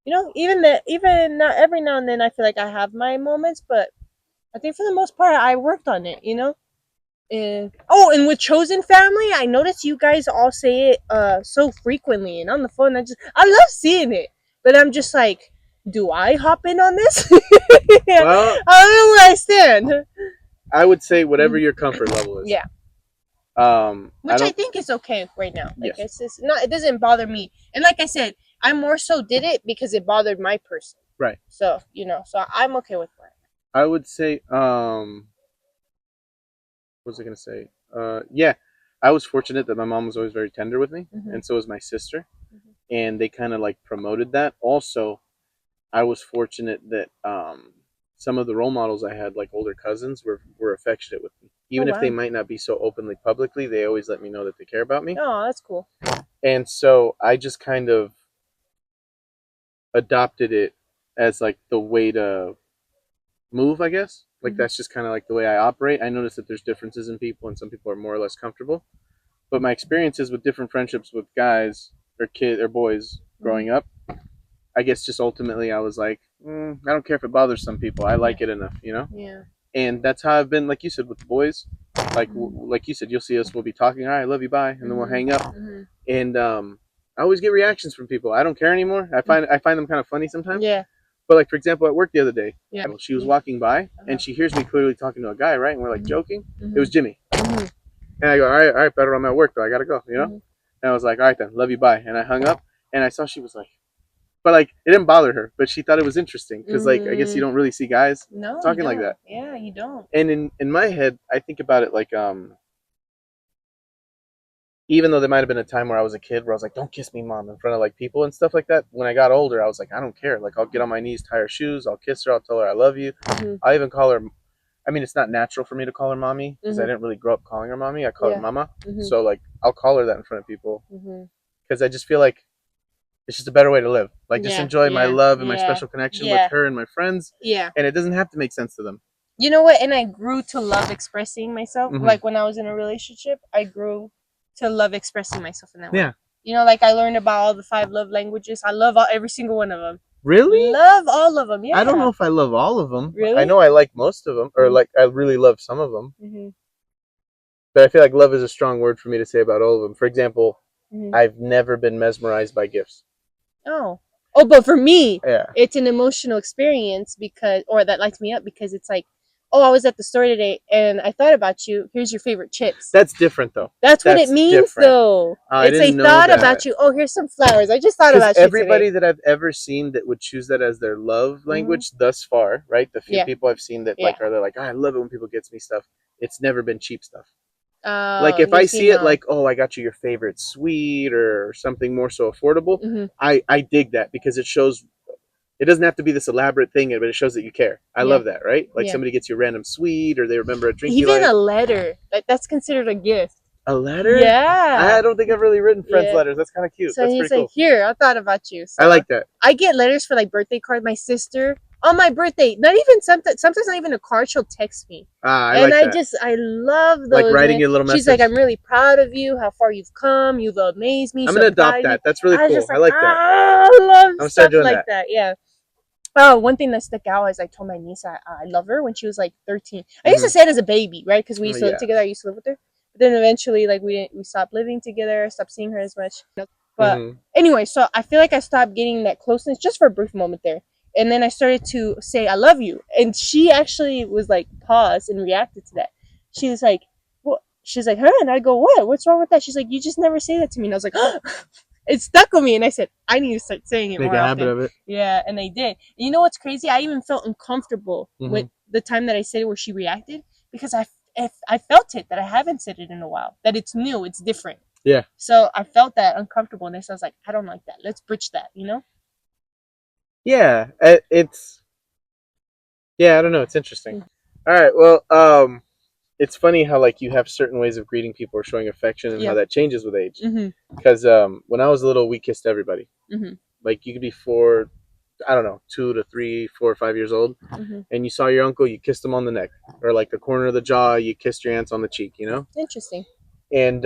Even not every now and then I feel like I have my moments, but I think for the most part, I worked on it. And with chosen family, I noticed you guys all say it so frequently, and on the phone, I love seeing it, but I'm just like, do I hop in on this? Well, I don't know where I stand. I would say whatever your comfort level is. Yeah. Which I think is okay right now. Like, yes. It's not. It doesn't bother me. And like I said, I more so did it because it bothered my person. Right. So so I'm okay with that. I would say, what was I gonna say? Yeah, I was fortunate that my mom was always very tender with me, and so was my sister, and they kind of like promoted that. Also, I was fortunate that some of the role models I had, like older cousins, were affectionate with me. Even if they might not be so openly publicly, they always let me know that they care about me. Oh, that's cool. And so I just kind of adopted it as like the way to move, I guess. Like that's just kind of like the way I operate. I notice that there's differences in people, and some people are more or less comfortable. But my experiences with different friendships with guys or kids or boys growing up, I guess just ultimately I was like, I don't care if it bothers some people. I like it enough, Yeah. And that's how I've been, like you said, with the boys. Like you said, you'll see us. We'll be talking. All right, I love you. Bye, and then we'll hang up. And I always get reactions from people. I don't care anymore. I find them kind of funny sometimes. Yeah. But like for example, at work the other day, she was walking by and she hears me clearly talking to a guy, right? And we're like joking. It was Jimmy. And I go, all right, better. I'm at work though. I gotta go. And I was like, all right then, love you. Bye. And I hung up. And I saw she was like, but like it didn't bother her, but she thought it was interesting because like I guess you don't really see guys talking like that. Yeah, you don't. And in my head, I think about it like even though there might have been a time where I was a kid where I was like, don't kiss me, mom, in front of like people and stuff like that. When I got older, I was like, I don't care. Like I'll get on my knees, tie her shoes, I'll kiss her, I'll tell her I love you. I'll even call her. I mean, it's not natural for me to call her mommy because I didn't really grow up calling her mommy. I call her mama. So like I'll call her that in front of people because I just feel like it's just a better way to live. Like just enjoy my love and my special connection with her and my friends. Yeah. And it doesn't have to make sense to them. You know what? And I grew to love expressing myself. Like when I was in a relationship, I grew to love expressing myself in that way. Yeah. Like I learned about all the 5 love languages. I love every single one of them. Really? Love all of them. Yeah. I don't know if I love all of them. Really? I know I like most of them, or like I really love some of them. But I feel like love is a strong word for me to say about all of them. For example, I've never been mesmerized by gifts. Oh, but for me, it's an emotional experience that lights me up because it's like, oh, I was at the store today and I thought about you. Here's your favorite chips. That's different, though. That's what it means, though. It's a thought about you. Oh, here's some flowers. I just thought about you today. Everybody that I've ever seen that would choose that as their love language thus far, right? The few people I've seen that like are like, I love it when people get me stuff. It's never been cheap stuff. Like if I see it like, oh, I got you your favorite sweet or something more so affordable, I dig that because it shows. It doesn't have to be this elaborate thing, but it shows that you care. I love that, right? Like somebody gets you a random sweet, or they remember a drink you like. Even a letter, that's considered a gift. A letter? Yeah. I don't think I've really written friends letters. That's kind of cute. So that's he's pretty like, here, I thought about you. So I like that. I get letters for like birthday cards. My sister on my birthday, not even sometimes not even a card. She'll text me. I like that. I love those. Like writing you a little message. She's like, I'm really proud of you. How far you've come. You've amazed me. I'm gonna adopt that. That's really cool. I like that. I love stuff like that. Yeah. Oh, one thing that stuck out is I told my niece I love her when she was like 13. I used to say it as a baby, right? Because we used to live together. I used to live with her. But then eventually, like we stopped living together, stopped seeing her as much. But anyway, so I feel like I stopped getting that closeness just for a brief moment there. And then I started to say, I love you. And she actually was like, paused and reacted to that. She was like, what? She's like, huh? And I go, what? What's wrong with that? She's like, you just never say that to me. And I was like, it stuck with me. And I said, I need to start saying it more often. Make a habit of it. Yeah, and I did. And you know what's crazy? I even felt uncomfortable with the time that I said it where she reacted because I felt it, that I haven't said it in a while, that it's new, it's different. Yeah. So I felt that uncomfortableness. I was like, I don't like that. Let's bridge that, Yeah, I don't know. It's interesting. All right. Well, it's funny how like you have certain ways of greeting people or showing affection and how that changes with age. Because when I was little, we kissed everybody. Like you could be 2 to 3, 4 or 5 years old, and you saw your uncle, you kissed him on the neck, or like the corner of the jaw, you kissed your aunts on the cheek. Interesting. And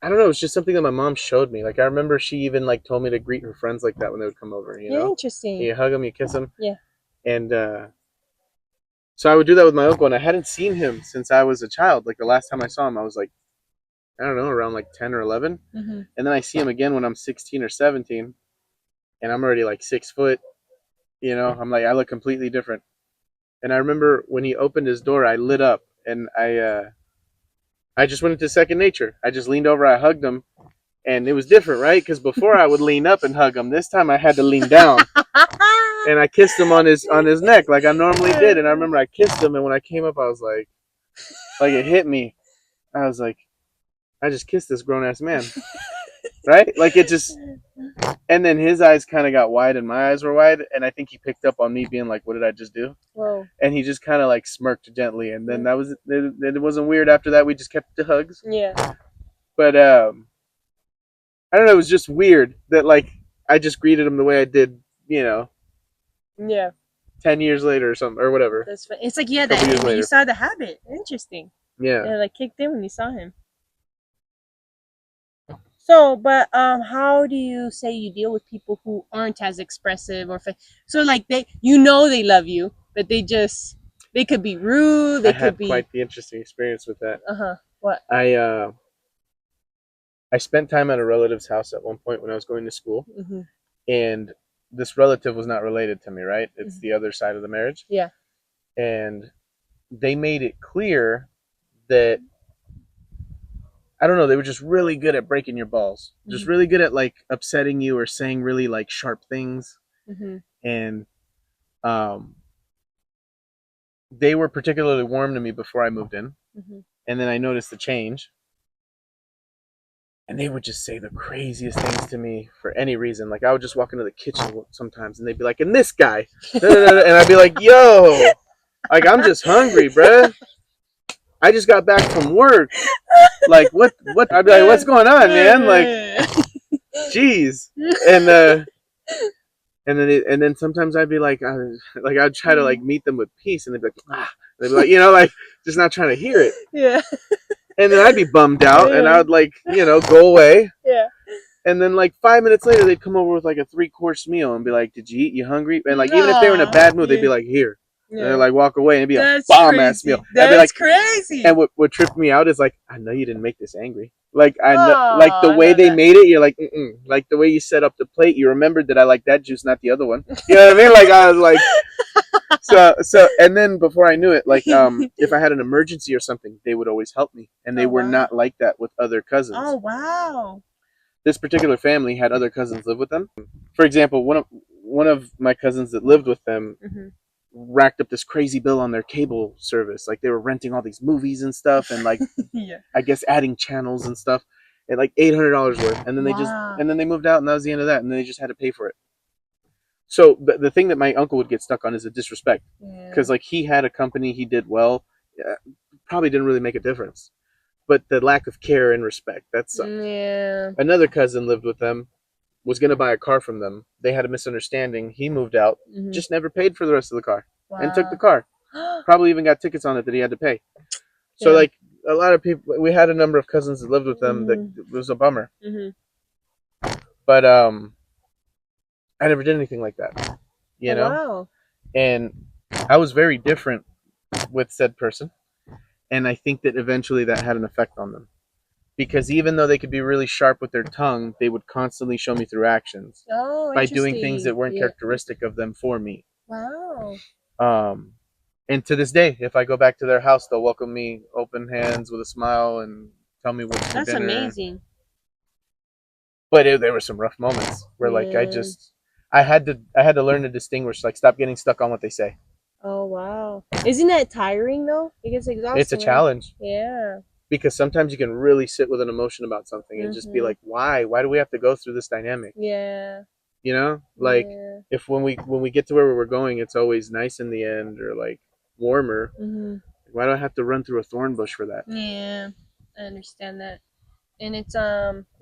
I don't know. It's just something that my mom showed me. Like I remember she even like told me to greet her friends like that when they would come over. Interesting. You hug them, you kiss them. Yeah. And So I would do that with my uncle, and I hadn't seen him since I was a child. Like the last time I saw him, I was like, I don't know, around like 10 or 11. Mm-hmm. And then I see him again when I'm 16 or 17, and I'm already like 6 foot. You know, I'm like, I look completely different. And I remember when he opened his door, I lit up, and I just went into second nature. I just leaned over, I hugged him, and it was different, right? Because before I would lean up and hug him. This time I had to lean down, and I kissed him on his neck like I normally did. And I remember I kissed him, and when I came up, I was like it hit me. I was like, I just kissed this grown ass man, right? Like it just. And then his eyes kind of got wide, and my eyes were wide, and I think he picked up on me being like, "What did I just do?" Whoa. And he just kind of like smirked gently, and then that was it. It wasn't weird after that. We just kept the hugs. Yeah. But I don't know. It was just weird that like I just greeted him the way I did, you know. Yeah. 10 years later or something or whatever. That's funny. It's like that you saw the habit. Interesting. Yeah. And like kicked in when you saw him. So, but how do you say you deal with people who aren't as expressive so like they love you, but they could be rude. I had quite the interesting experience with that. What? I spent time at a relative's house at one point when I was going to school, mm-hmm. and this relative was not related to me, right? It's mm-hmm. the other side of the marriage. Yeah. And they made it clear that I don't know, they were just really good at breaking your balls. Mm-hmm. Just really good at like upsetting you or saying really like sharp things. Mm-hmm. And they were particularly warm to me before I moved in. Mm-hmm. And then I noticed the change. And they would just say the craziest things to me for any reason. Like I would just walk into the kitchen sometimes and they'd be like, and this guy. And I'd be like, yo, like I'm just hungry, bruh. I just got back from work. Like what? I'd be like, what's going on, man? Like, jeez. And then sometimes I'd be like I'd try to like meet them with peace, and they'd be like, ah. They'd be like, you know, like just not trying to hear it. Yeah. And then I'd be bummed out, and I would like, you know, go away. Yeah. And then like 5 minutes later, they'd come over with like a 3-course meal and be like, "Did you eat? You hungry?" And like even if they were in a bad mood, they'd be like, "Here." Yeah. And they'd like walk away and it'd be a bomb ass meal. That's like, crazy. And what tripped me out is like, I know you didn't make this angry. Like I know, like the way they made it, you're like, mm-mm. Like the way you set up the plate, you remembered that I like that juice, not the other one. You know what I mean? Like I was like, so, and then before I knew it, like if I had an emergency or something, they would always help me, and they were not like that with other cousins. Oh wow! This particular family had other cousins live with them. For example, one of my cousins that lived with them. Mm-hmm. Racked up this crazy bill on their cable service. Like they were renting all these movies and stuff, and like yeah. I guess adding channels and stuff, at like $800 worth. And then then they moved out, and that was the end of that. And then they just had to pay for it. So the thing that my uncle would get stuck on is the disrespect, because like he had a company, he did well, probably didn't really make a difference, but the lack of care and respect, that's another cousin lived with them. Was going to buy a car from them. They had a misunderstanding. He moved out, mm-hmm. just never paid for the rest of the car, and took the car. Probably even got tickets on it that he had to pay. So like a lot of people, we had a number of cousins that lived with them. Mm-hmm. That was a bummer. Mm-hmm. But I never did anything like that, you know. Wow. And I was very different with said person, and I think that eventually that had an effect on them. Because even though they could be really sharp with their tongue, they would constantly show me through actions by doing things that weren't characteristic of them for me. Wow. And to this day, if I go back to their house, they'll welcome me open hands with a smile and tell me what's for dinner. That's amazing. But there were some rough moments where like I had to learn to distinguish, like stop getting stuck on what they say. Oh wow. Isn't that tiring though? It gets exhausting. It's a challenge. Yeah. Because sometimes you can really sit with an emotion about something and mm-hmm. just be like, why? Why do we have to go through this dynamic? Yeah. You know? Like, if when we get to where we're going, it's always nice in the end or, like, warmer. Mm-hmm. Why do I have to run through a thorn bush for that? Yeah. I understand that. And it's,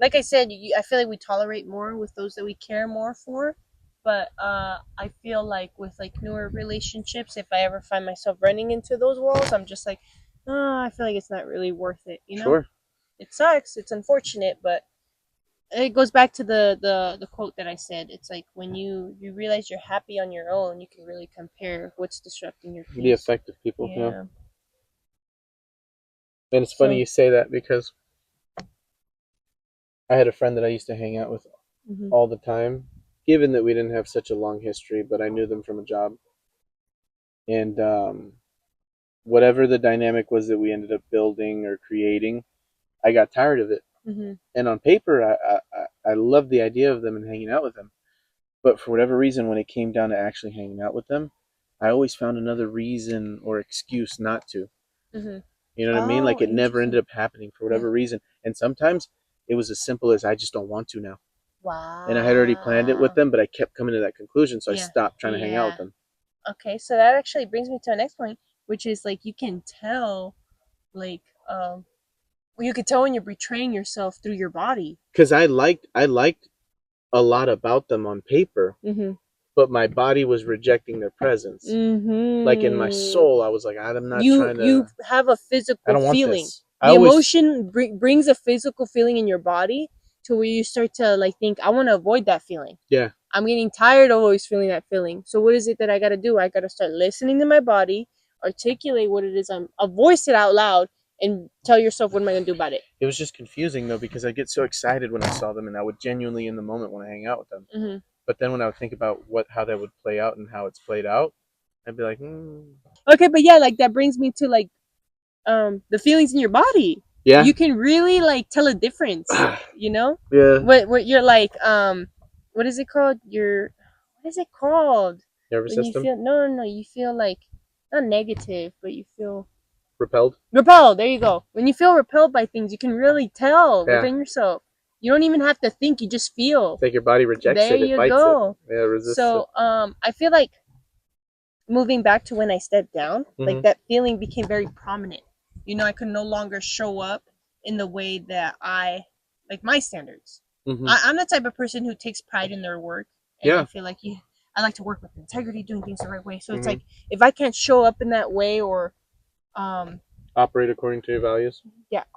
like I said, I feel like we tolerate more with those that we care more for. But I feel like with, like, newer relationships, if I ever find myself running into those walls, I'm just like, I feel like it's not really worth it, you know? Sure. It sucks. It's unfortunate, but it goes back to the quote that I said. It's like when you realize you're happy on your own, you can really compare what's disrupting your peace. The effect of people. Yeah. And it's funny you say that because I had a friend that I used to hang out with all the time, given that we didn't have such a long history, but I knew them from a job. And whatever the dynamic was that we ended up building or creating, I got tired of it. And on paper, I loved the idea of them and hanging out with them. But for whatever reason, when it came down to actually hanging out with them, I always found another reason or excuse not to. You know what I mean? Like it never ended up happening for whatever reason. And sometimes it was as simple as I just don't want to now. Wow. And I had already planned it with them, but I kept coming to that conclusion, so I stopped trying to hang out with them. Okay, so that actually brings me to our next point, which is like you can tell, like, you could tell when you're betraying yourself through your body. Because I liked a lot about them on paper, but my body was rejecting their presence. Like in my soul, I was like, I'm not trying to. You have a physical I don't want feeling. this. The emotion brings a physical feeling in your body to where you start to like think, I want to avoid that feeling. Yeah. I'm getting tired of always feeling that feeling. So what is it that I got to do? I got to start listening to my body, articulate what it is I'll voice it out loud, and tell yourself what am I going to do about it. It was just confusing though because I get so excited when I saw them, and I would genuinely in the moment want to hang out with them. But then when I would think about how that would play out and how it's played out, I'd be like, Okay, but yeah, like that brings me to like the feelings in your body. Yeah. You can really like tell a difference, you know? Yeah. What you're like what is it called? What is it called? Nervous when system? You feel no, you feel like not negative, but you feel repelled. There you go. When you feel repelled by things, you can really tell within yourself. You don't even have to think, you just feel. It's like your body rejects there it. You go. It. Yeah, resists so it. I feel like moving back to when I stepped down, like that feeling became very prominent. I could no longer show up in the way that I like my standards. I'm the type of person who takes pride in their work, and I feel like I like to work with integrity, doing things the right way. So it's like if I can't show up in that way or operate according to your values,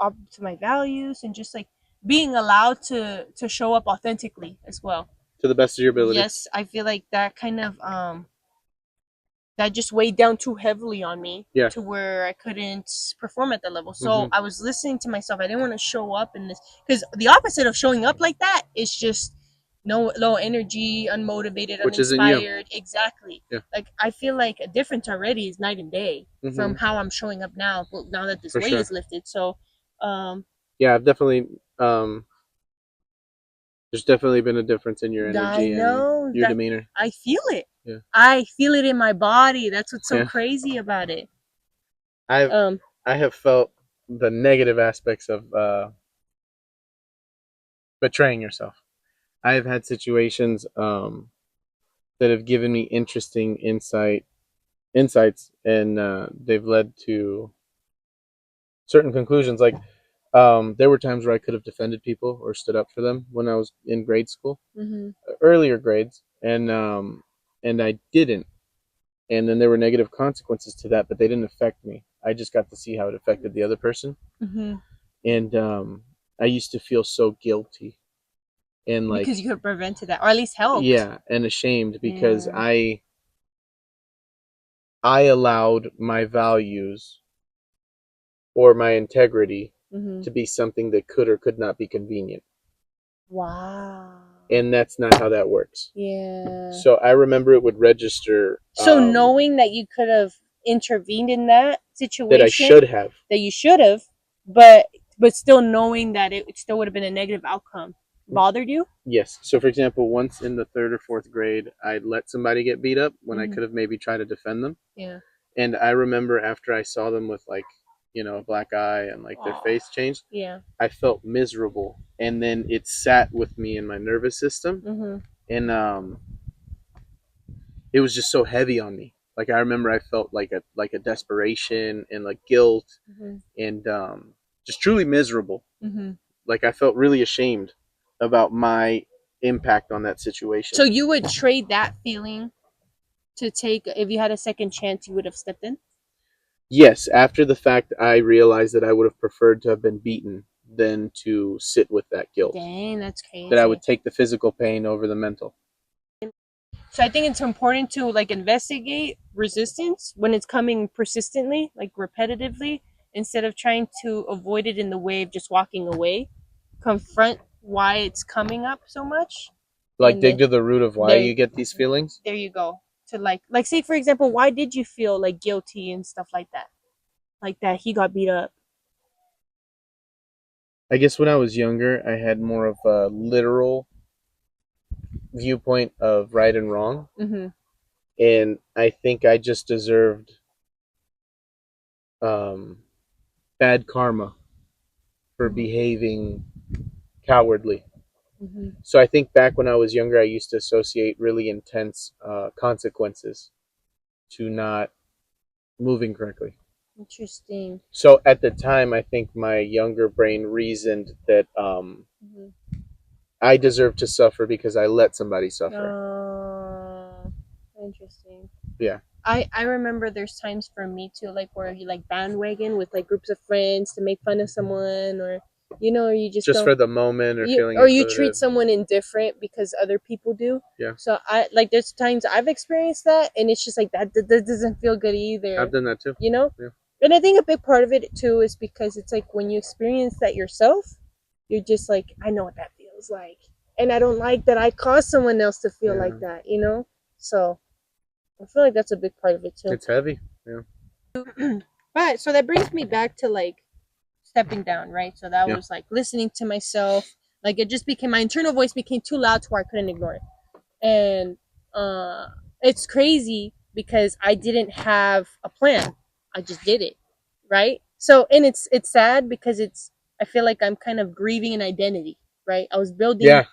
up to my values, and just like being allowed to show up authentically as well to the best of your ability. Yes, I feel like that kind of that just weighed down too heavily on me to where I couldn't perform at that level. So I was listening to myself. I didn't want to show up in this because the opposite of showing up like that is just no low energy, unmotivated, which uninspired. Exactly. Yeah. Like I feel like a difference already is night and day from how I'm showing up now. Well, now that this weight is lifted. So yeah, I've definitely there's definitely been a difference in your energy and your demeanor. I feel it. Yeah. I feel it in my body. That's what's so crazy about it. I have felt the negative aspects of betraying yourself. I have had situations that have given me interesting insights, and they've led to certain conclusions. Like there were times where I could have defended people or stood up for them when I was in grade school, earlier grades, and I didn't. And then there were negative consequences to that, but they didn't affect me. I just got to see how it affected the other person. And I used to feel so guilty and like because you could have prevented that, or at least helped. Yeah, and ashamed because I allowed my values or my integrity to be something that could or could not be convenient. Wow. And that's not how that works. Yeah. So I remember it would register. So knowing that you could have intervened in that situation, that I should have, but still knowing that it still would have been a negative outcome, bothered you? Yes. So for example, once in the 3rd or 4th grade, I let somebody get beat up when I could have maybe tried to defend them. Yeah. And I remember after I saw them with like, a black eye and like their face changed. Yeah. I felt miserable, and then it sat with me in my nervous system, and it was just so heavy on me. Like I remember, I felt like a desperation and like guilt, and just truly miserable. Like I felt really ashamed about my impact on that situation. So you would trade that feeling to take if you had a second chance, you would have stepped in? Yes, after the fact, I realized that I would have preferred to have been beaten than to sit with that guilt. Dang, that's crazy. That I would take the physical pain over the mental. So I think it's important to like investigate resistance when it's coming persistently, like repetitively, instead of trying to avoid it in the way of just walking away. Confront why it's coming up so much. Like dig to the root of why you get these feelings. There you go. To like say for example, why did you feel like guilty and stuff like that? Like that he got beat up. I guess when I was younger, I had more of a literal viewpoint of right and wrong. Mm-hmm. And I think I just deserved bad karma for behaving cowardly. Mm-hmm. So I think back when I was younger, I used to associate really intense consequences to not moving correctly. Interesting. So at the time, I think my younger brain reasoned that mm-hmm. I deserve to suffer because I let somebody suffer. Interesting. Yeah. I remember there's times for me too, like where you like bandwagon with like groups of friends to make fun of someone, or or you just for the moment, or feeling or you treat someone indifferent because other people do. Yeah. So I like there's times I've experienced that, and it's just like that doesn't feel good either. I've done that too. Yeah. And I think a big part of it too is because it's like when you experience that yourself, you're just like, I know what that feels like, and I don't like that I caused someone else to feel like that. So I feel like that's a big part of it too. It's heavy. Yeah. But so that brings me back to like stepping down, right? So that was like listening to myself. Like it just became my internal voice became too loud to where I couldn't ignore it. And it's crazy because I didn't have a plan. I just did it, right? So and it's sad because I feel like I'm kind of grieving an identity, right? I was building sure.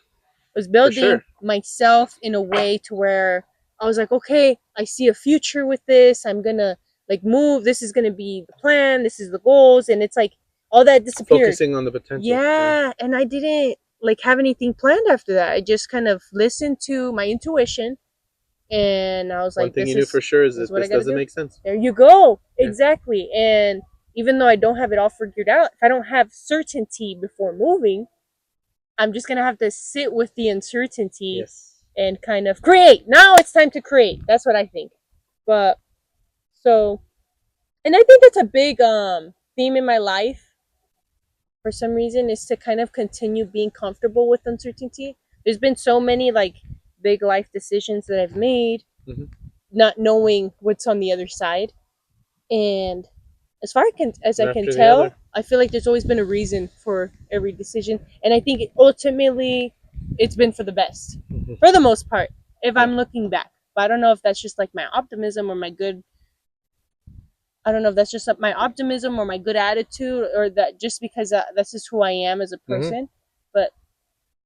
myself in a way to where I was like, okay, I see a future with this. I'm gonna like move. This is gonna be the plan. This is the goals, and it's like all that disappeared. Focusing on the potential. Yeah, and I didn't like have anything planned after that. I just kind of listened to my intuition, and I was like, one thing you knew for sure is that this doesn't make sense. There you go. Yeah. Exactly. And even though I don't have it all figured out, if I don't have certainty before moving, I'm just gonna have to sit with the uncertainty and kind of create. Now it's time to create. That's what I think. But so, and I think that's a big theme in my life. For some reason, is to kind of continue being comfortable with uncertainty. There's been so many like big life decisions that I've made, mm-hmm. not knowing what's on the other side, and as far as I can tell, I feel like there's always been a reason for every decision, and I think ultimately it's been for the best, mm-hmm. for the most part. If I'm looking back, but I don't know if that's just like my optimism or my good. I don't know if that's just my optimism or my good attitude, or that just because that's just who I am as a person. Mm-hmm. But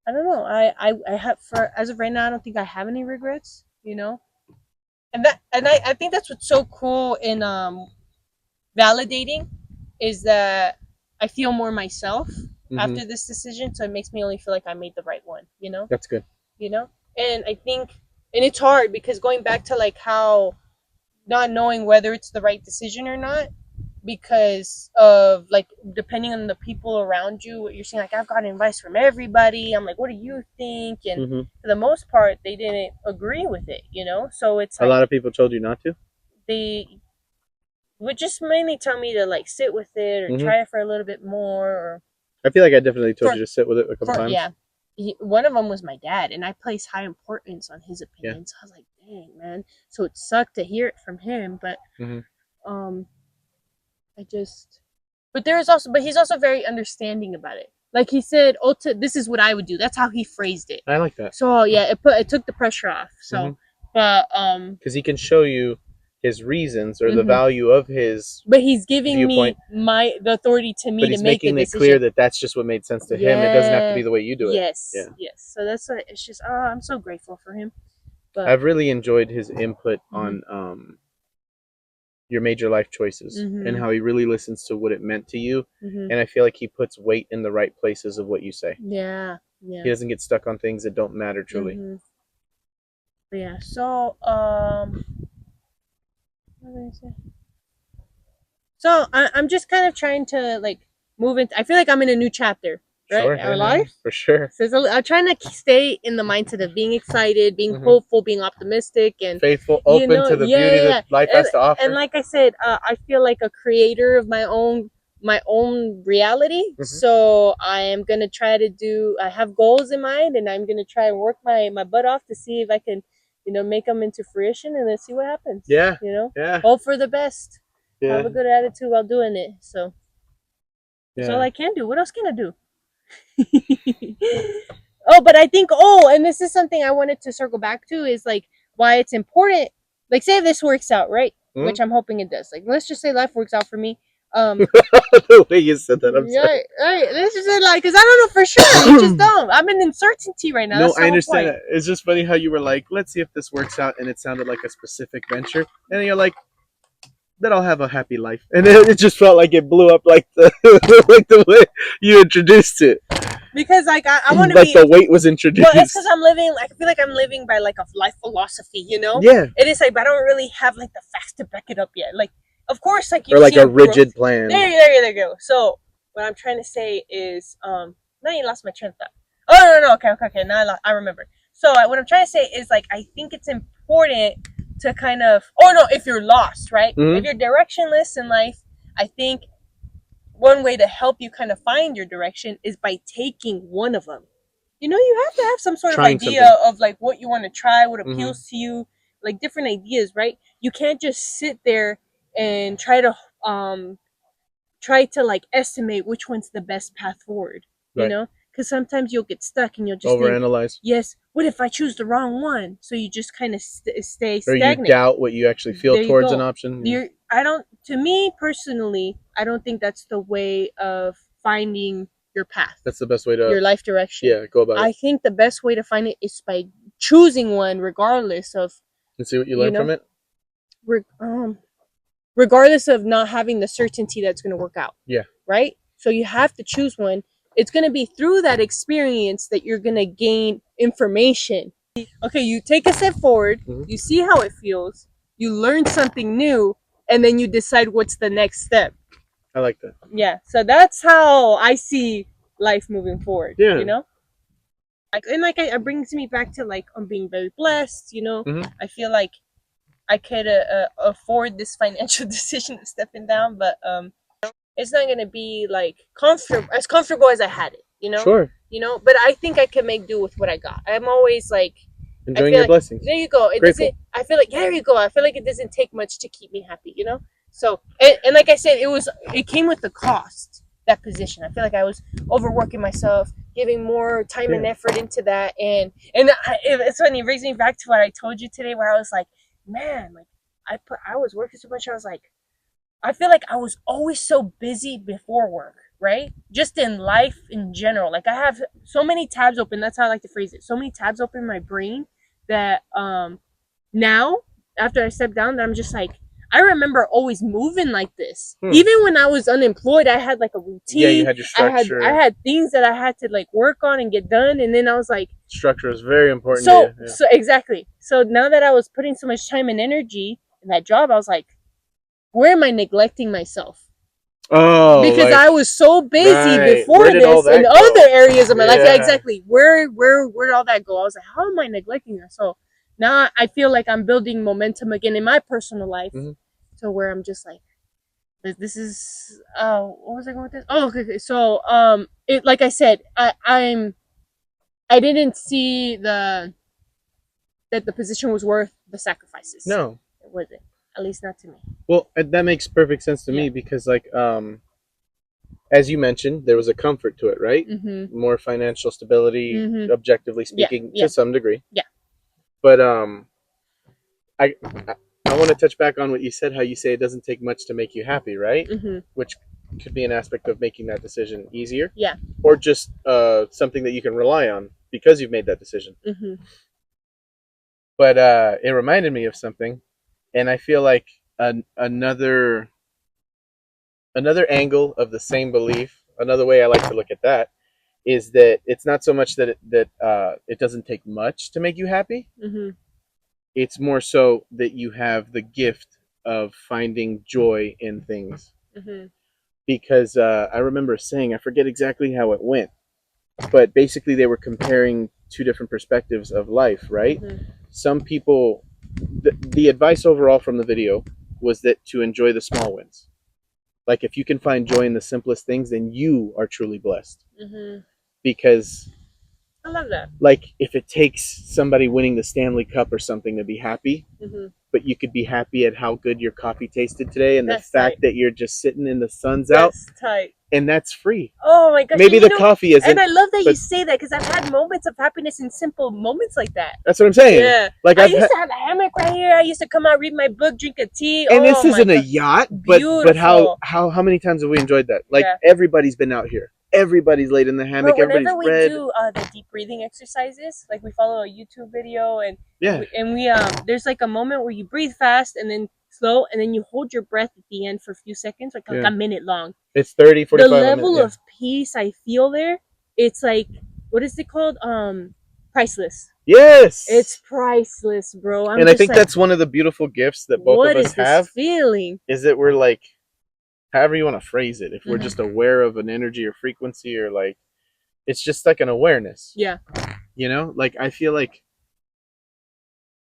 I don't know. I have for as of right now, I don't think I have any regrets. And I think that's what's so cool in validating is that I feel more myself mm-hmm. after this decision, so it makes me only feel like I made the right one. That's good. And I think, and it's hard because going back to like how not knowing whether it's the right decision or not because of like depending on the people around you, what you're saying, like I've gotten advice from everybody. I'm like, what do you think? And mm-hmm. for the most part, they didn't agree with it. So it's like, a lot of people told you not to. They would just mainly tell me to like sit with it or mm-hmm. try it for a little bit more. Or I feel like I definitely told you to sit with it a couple times. Yeah. One of them was my dad, and I place high importance on his opinions. Yeah. I was like, dang, man. So it sucked to hear it from him, but mm-hmm. But he's also very understanding about it. Like he said, this is what I would do. That's how he phrased it. I like that. So yeah, it took the pressure off. So, mm-hmm. but because he can show you his reasons or mm-hmm. the value of his, but he's giving viewpoint. Me the authority to me but he's to make making the it clear that that's just what made sense to him. It doesn't have to be the way you do it. Yes. So that's what it's just. Oh, I'm so grateful for him. But I've really enjoyed his input mm-hmm. on your major life choices mm-hmm. and how he really listens to what it meant to you. Mm-hmm. And I feel like he puts weight in the right places of what you say. Yeah. He doesn't get stuck on things that don't matter truly. Mm-hmm. Yeah. So what did I say? So I'm just kind of trying to like moving. I feel like I'm in a new chapter, right? Sure, Our life. for sure. So I'm trying to stay in the mindset of being excited, being hopeful, being optimistic, and faithful, open to the beauty that life has to offer. And like I said, I feel like a creator of my own reality. So I am gonna try to do. I have goals in mind, and I'm gonna try and work my butt off to see if I can, make them into fruition, and then see what happens. Yeah. Hope for the best. Yeah. Have a good attitude while doing it. So that's all I can do. What else can I do? Oh, but I think, and this is something I wanted to circle back to, is like why it's important. Like, say this works out, right? Which I'm hoping it does. Like, let's just say life works out for me. The way you said that, I'm sorry. Right. Let's just say, like, because I don't know for sure. You just don't. I'm in uncertainty right now. No, I understand that. It's just funny how you were like, let's see if this works out, and it sounded like a specific venture, and then you're like, that I'll have a happy life, and then it just felt like it blew up like the like the way you introduced it. Because like I want to like the weight was introduced. Well, it's because I'm living. Like, I feel like I'm living by like a life philosophy. Yeah. It is like, but I don't really have like the facts to back it up yet. Like, of course, like you or like a rigid plan. There you go. So what I'm trying to say is, now you lost my train of thought. Oh no. Okay. Now I remember. So what I'm trying to say is, like, I think it's important to kind of. Oh no, if you're lost, right? If you're directionless in life, I think one way to help you kind of find your direction is by taking one of them. You have to have some sort of idea of like what you want to try, what appeals to you, like different ideas, right? You can't just sit there and try to like estimate which one's the best path forward, because sometimes you'll get stuck and you'll just overanalyze. Yes, what if I choose the wrong one? So you just kind of stay or stagnant. You doubt what you actually feel towards an option. To me personally, I don't think that's the way of finding your path. That's the best way to your life direction. Yeah, go about it. I think the best way to find it is by choosing one, regardless of. And see what you learn from it. Regardless of not having the certainty that's going to work out. Yeah. Right. So you have to choose one. It's going to be through that experience that you're going to gain information. Okay, you take a step forward. You see how it feels. You learn something new, and then you decide what's the next step. I like that. Yeah, so that's how I see life moving forward. Yeah. And like it brings me back to like I'm being very blessed. I feel like I could afford this financial decision of stepping down, but it's not gonna be like comfortable as I had it. Sure. But I think I can make do with what I got. I'm always like enjoying your blessings. There you go. I feel like there you go. I feel like it doesn't take much to keep me happy. So and like I said, it came with the cost, that position. I feel like I was overworking myself, giving more time and effort into that, and it's funny. It brings me back to what I told you today, where I was like, man, like I was working so much. I was like, I feel like I was always so busy before work, right? Just in life in general. Like, I have so many tabs open. That's how I like to phrase it. So many tabs open in my brain that now, after I step down, that I'm just like, I remember always moving like this. Even when I was unemployed, I had like a routine. Yeah, you had your structure. I had things that I had to like work on and get done. And then I was like, structure is very important. So exactly. So now that I was putting so much time and energy in that job, I was like, where am I neglecting myself? Oh, because I was so busy before this in other areas of my life. Yeah, exactly. Where did all that go? I was like, how am I neglecting that? So now I feel like I'm building momentum again in my personal life. So where I'm just like, this is what was I going with this? Oh, okay. So it, like I said, I didn't see that the position was worth the sacrifices. No, it wasn't. At least not to me. Well, that makes perfect sense to me because, like, as you mentioned, there was a comfort to it, right? More financial stability, objectively speaking, to some degree. Yeah. But I want to touch back on what you said. How you say it doesn't take much to make you happy, right? Which could be an aspect of making that decision easier. Yeah. Or just something that you can rely on because you've made that decision. But it reminded me of something. And I feel like another angle of the same belief, another way I like to look at that, is that it's not so much that it doesn't take much to make you happy. It's more so that you have the gift of finding joy in things. because I remember saying, I forget exactly how it went, but basically they were comparing two different perspectives of life, right? Some people, the advice overall from the video was that to enjoy the small wins. Like if you can find joy in the simplest things, then you are truly blessed. Because I love that. like if it takes somebody winning the Stanley Cup or something to be happy, but you could be happy at how good your coffee tasted today and that's the fact that you're just sitting in the sun's out. That's tight. And that's free. Oh my gosh. Maybe the coffee isn't. And I love that you say that because I've had moments of happiness in simple moments like that. That's what I'm saying. Yeah. Like I used to have a hammock right here. I used to come out, read my book, drink a tea. And this isn't a yacht, but how many times have we enjoyed that? Like everybody's been out here. Everybody's laid in the hammock. Bro, whenever everybody's read. We do the deep breathing exercises, like we follow a YouTube video and we there's like a moment where you breathe fast and then slow and then you hold your breath at the end for a few seconds, like a minute long. It's 30, 45 The level of peace I feel there, it's like, what is it called? Priceless. Yes. It's priceless, bro. And I think that's one of the beautiful gifts that both of us have. Feeling is that we're like, however you want to phrase it, if we're just aware of an energy or frequency or like, it's just like an awareness. Yeah. You know, like I feel like,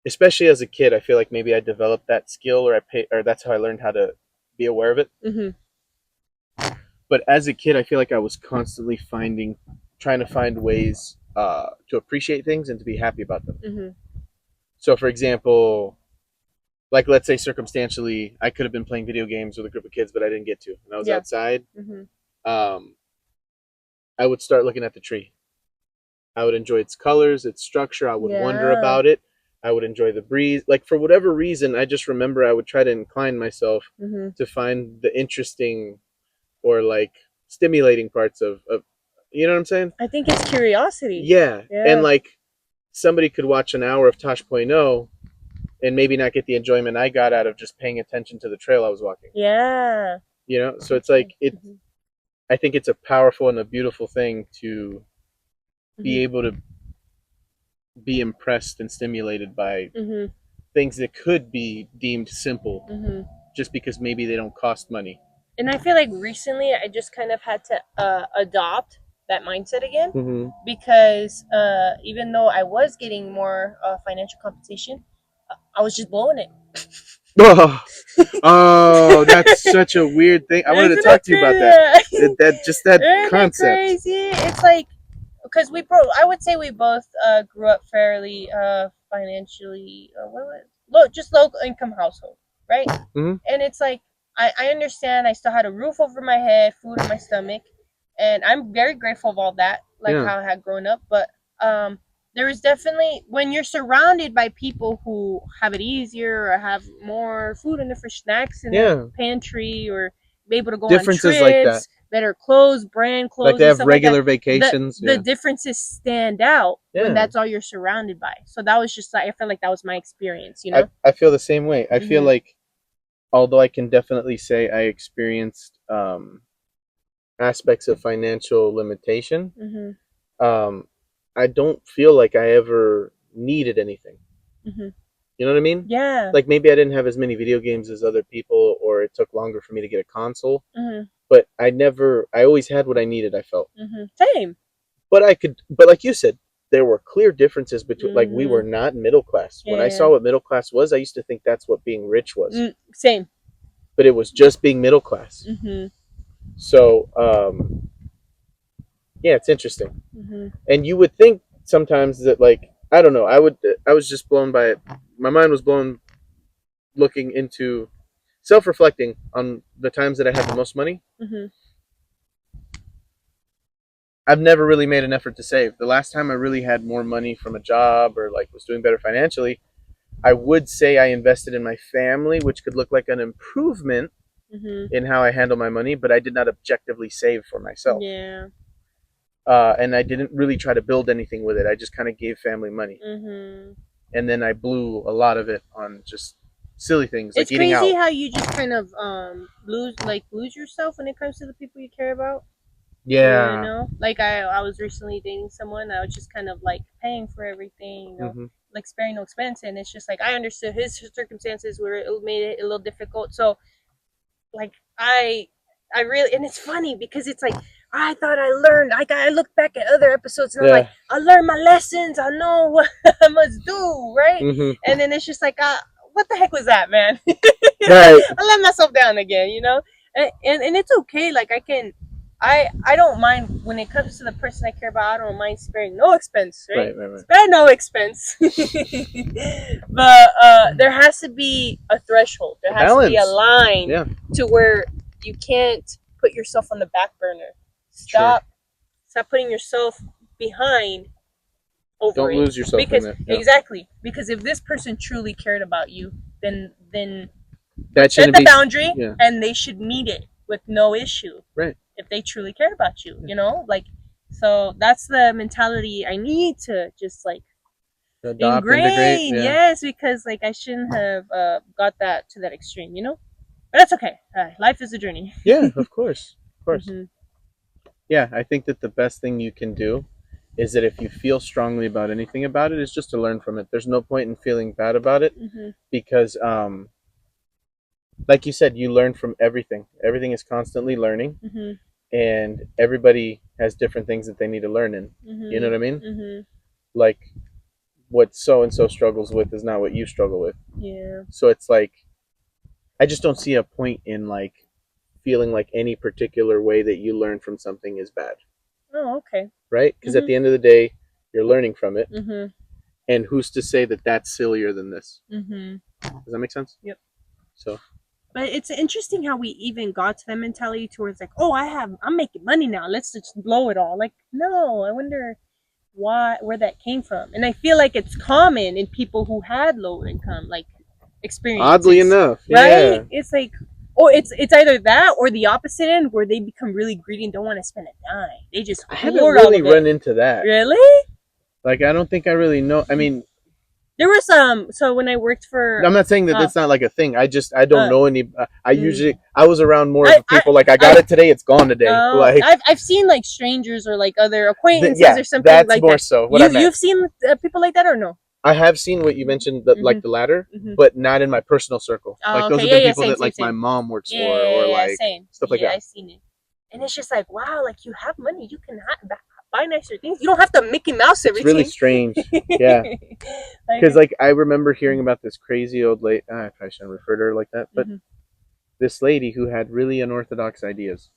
especially as a kid, I feel like maybe I developed that skill or that's how I learned how to be aware of it. But as a kid, I feel like I was constantly trying to find ways to appreciate things and to be happy about them. So, for example, like let's say circumstantially, I could have been playing video games with a group of kids, but I didn't get to. And I was outside. I would start looking at the tree. I would enjoy its colors, its structure. I would wonder about it. I would enjoy the breeze. Like for whatever reason, I just remember I would try to incline myself to find the interesting or like stimulating parts of you know what I'm saying? I think it's curiosity. Yeah. And like somebody could watch an hour of Tosh.0 and maybe not get the enjoyment I got out of just paying attention to the trail I was walking. Yeah. You know, so it's like I think it's a powerful and a beautiful thing to be able to be impressed and stimulated by things that could be deemed simple just because maybe they don't cost money. And I feel like recently I just kind of had to adopt that mindset again because even though I was getting more financial compensation, I was just blowing it. Oh, that's such a weird thing. I wanted to talk to you about that. That concept. Crazy. It's like because I would say we both grew up fairly financially just low income household, right? And it's like I understand I still had a roof over my head, food in my stomach, and I'm very grateful of all that, like how I had grown up. But there is definitely when you're surrounded by people who have it easier or have more food and different snacks in their pantry or be able to go on trips, like that. Better clothes, brand clothes, like they have regular vacations. The differences stand out when that's all you're surrounded by. So that was just like I felt like that was my experience. You know, I feel the same way. I feel like although I can definitely say I experienced aspects of financial limitation, I don't feel like I ever needed anything. You know what I mean? Yeah. Like maybe I didn't have as many video games as other people, or it took longer for me to get a console. But I always had what I needed, I felt. Same. But like you said, there were clear differences between, like we were not middle class. When I saw what middle class was, I used to think that's what being rich was. Same. But it was just being middle class. So, yeah, it's interesting. And you would think sometimes that like, I don't know, I was just blown by it. My mind was blown looking into self-reflecting on the times that I had the most money. I've never really made an effort to save. The last time I really had more money from a job or like was doing better financially, I would say I invested in my family, which could look like an improvement in how I handle my money, but I did not objectively save for myself. Yeah. And I didn't really try to build anything with it. I just kind of gave family money. And then I blew a lot of it on just silly things like eating out. It's crazy how you just kind of lose yourself when it comes to the people you care about. Yeah. You know, like I was recently dating someone. I was just kind of like paying for everything, you know, like sparing no expense. And it's just like I understood his circumstances where it made it a little difficult. So, like and it's funny because it's like I thought I learned. I look back at other episodes and I'm like, I learned my lessons. I know what I must do, right? Mm-hmm. And then it's just like, what the heck was that, man? Right. I let myself down again, and it's okay. Like I don't mind when it comes to the person I care about. I don't mind sparing no expense, right? Right. Spare no expense. But there has to be a threshold. There has to be a line to where you can't put yourself on the back burner. Stop putting yourself behind over Don't lose yourself because in it. Exactly, because if this person truly cared about you, then that set the boundary and they should meet it with no issue. Right. If they truly care about you, so that's the mentality I need to just like adopt, integrate. Yeah. Yes, because like I shouldn't have got that to that extreme, but that's okay. Life is a journey. Yeah, of course. Mm-hmm. Yeah, I think that the best thing you can do is that if you feel strongly about anything about it, is just to learn from it. There's no point in feeling bad about it because like you said, you learn from everything. Everything is constantly learning, and everybody has different things that they need to learn in. You know what I mean? Like what so and so struggles with is not what you struggle with. Yeah. So it's like I just don't see a point in like feeling like any particular way that you learn from something is bad. Oh, okay. Right? Because at the end of the day, you're learning from it. And who's to say that that's sillier than this? Does that make sense? Yep. So. But it's interesting how we even got to that mentality towards like, oh, I'm making money now. Let's just blow it all. Like, no, I wonder where that came from. And I feel like it's common in people who had low income, like experiences. Oddly enough, right? Yeah. It's like, or it's either that or the opposite end where they become really greedy and don't want to spend a dime. They just I haven't really run into that. Really? Like, I don't think I really know. I mean, there was so when I worked for. I'm not saying that it's not like a thing. I don't know any. I was around more people like I got it today, it's gone today. Like I've seen like strangers or like other acquaintances or something that's like more that. So what I meant. You've seen people like that or no? I have seen what you mentioned, like the latter, but not in my personal circle. Like those are the people that like my mom works for, or like stuff like that. I've seen it, and it's just like, wow, like you have money, you can buy nicer things. You don't have to Mickey Mouse everything. It's really strange, yeah. Because like I remember hearing about this crazy old lady. I probably shouldn't refer to her like that, but this lady who had really unorthodox ideas,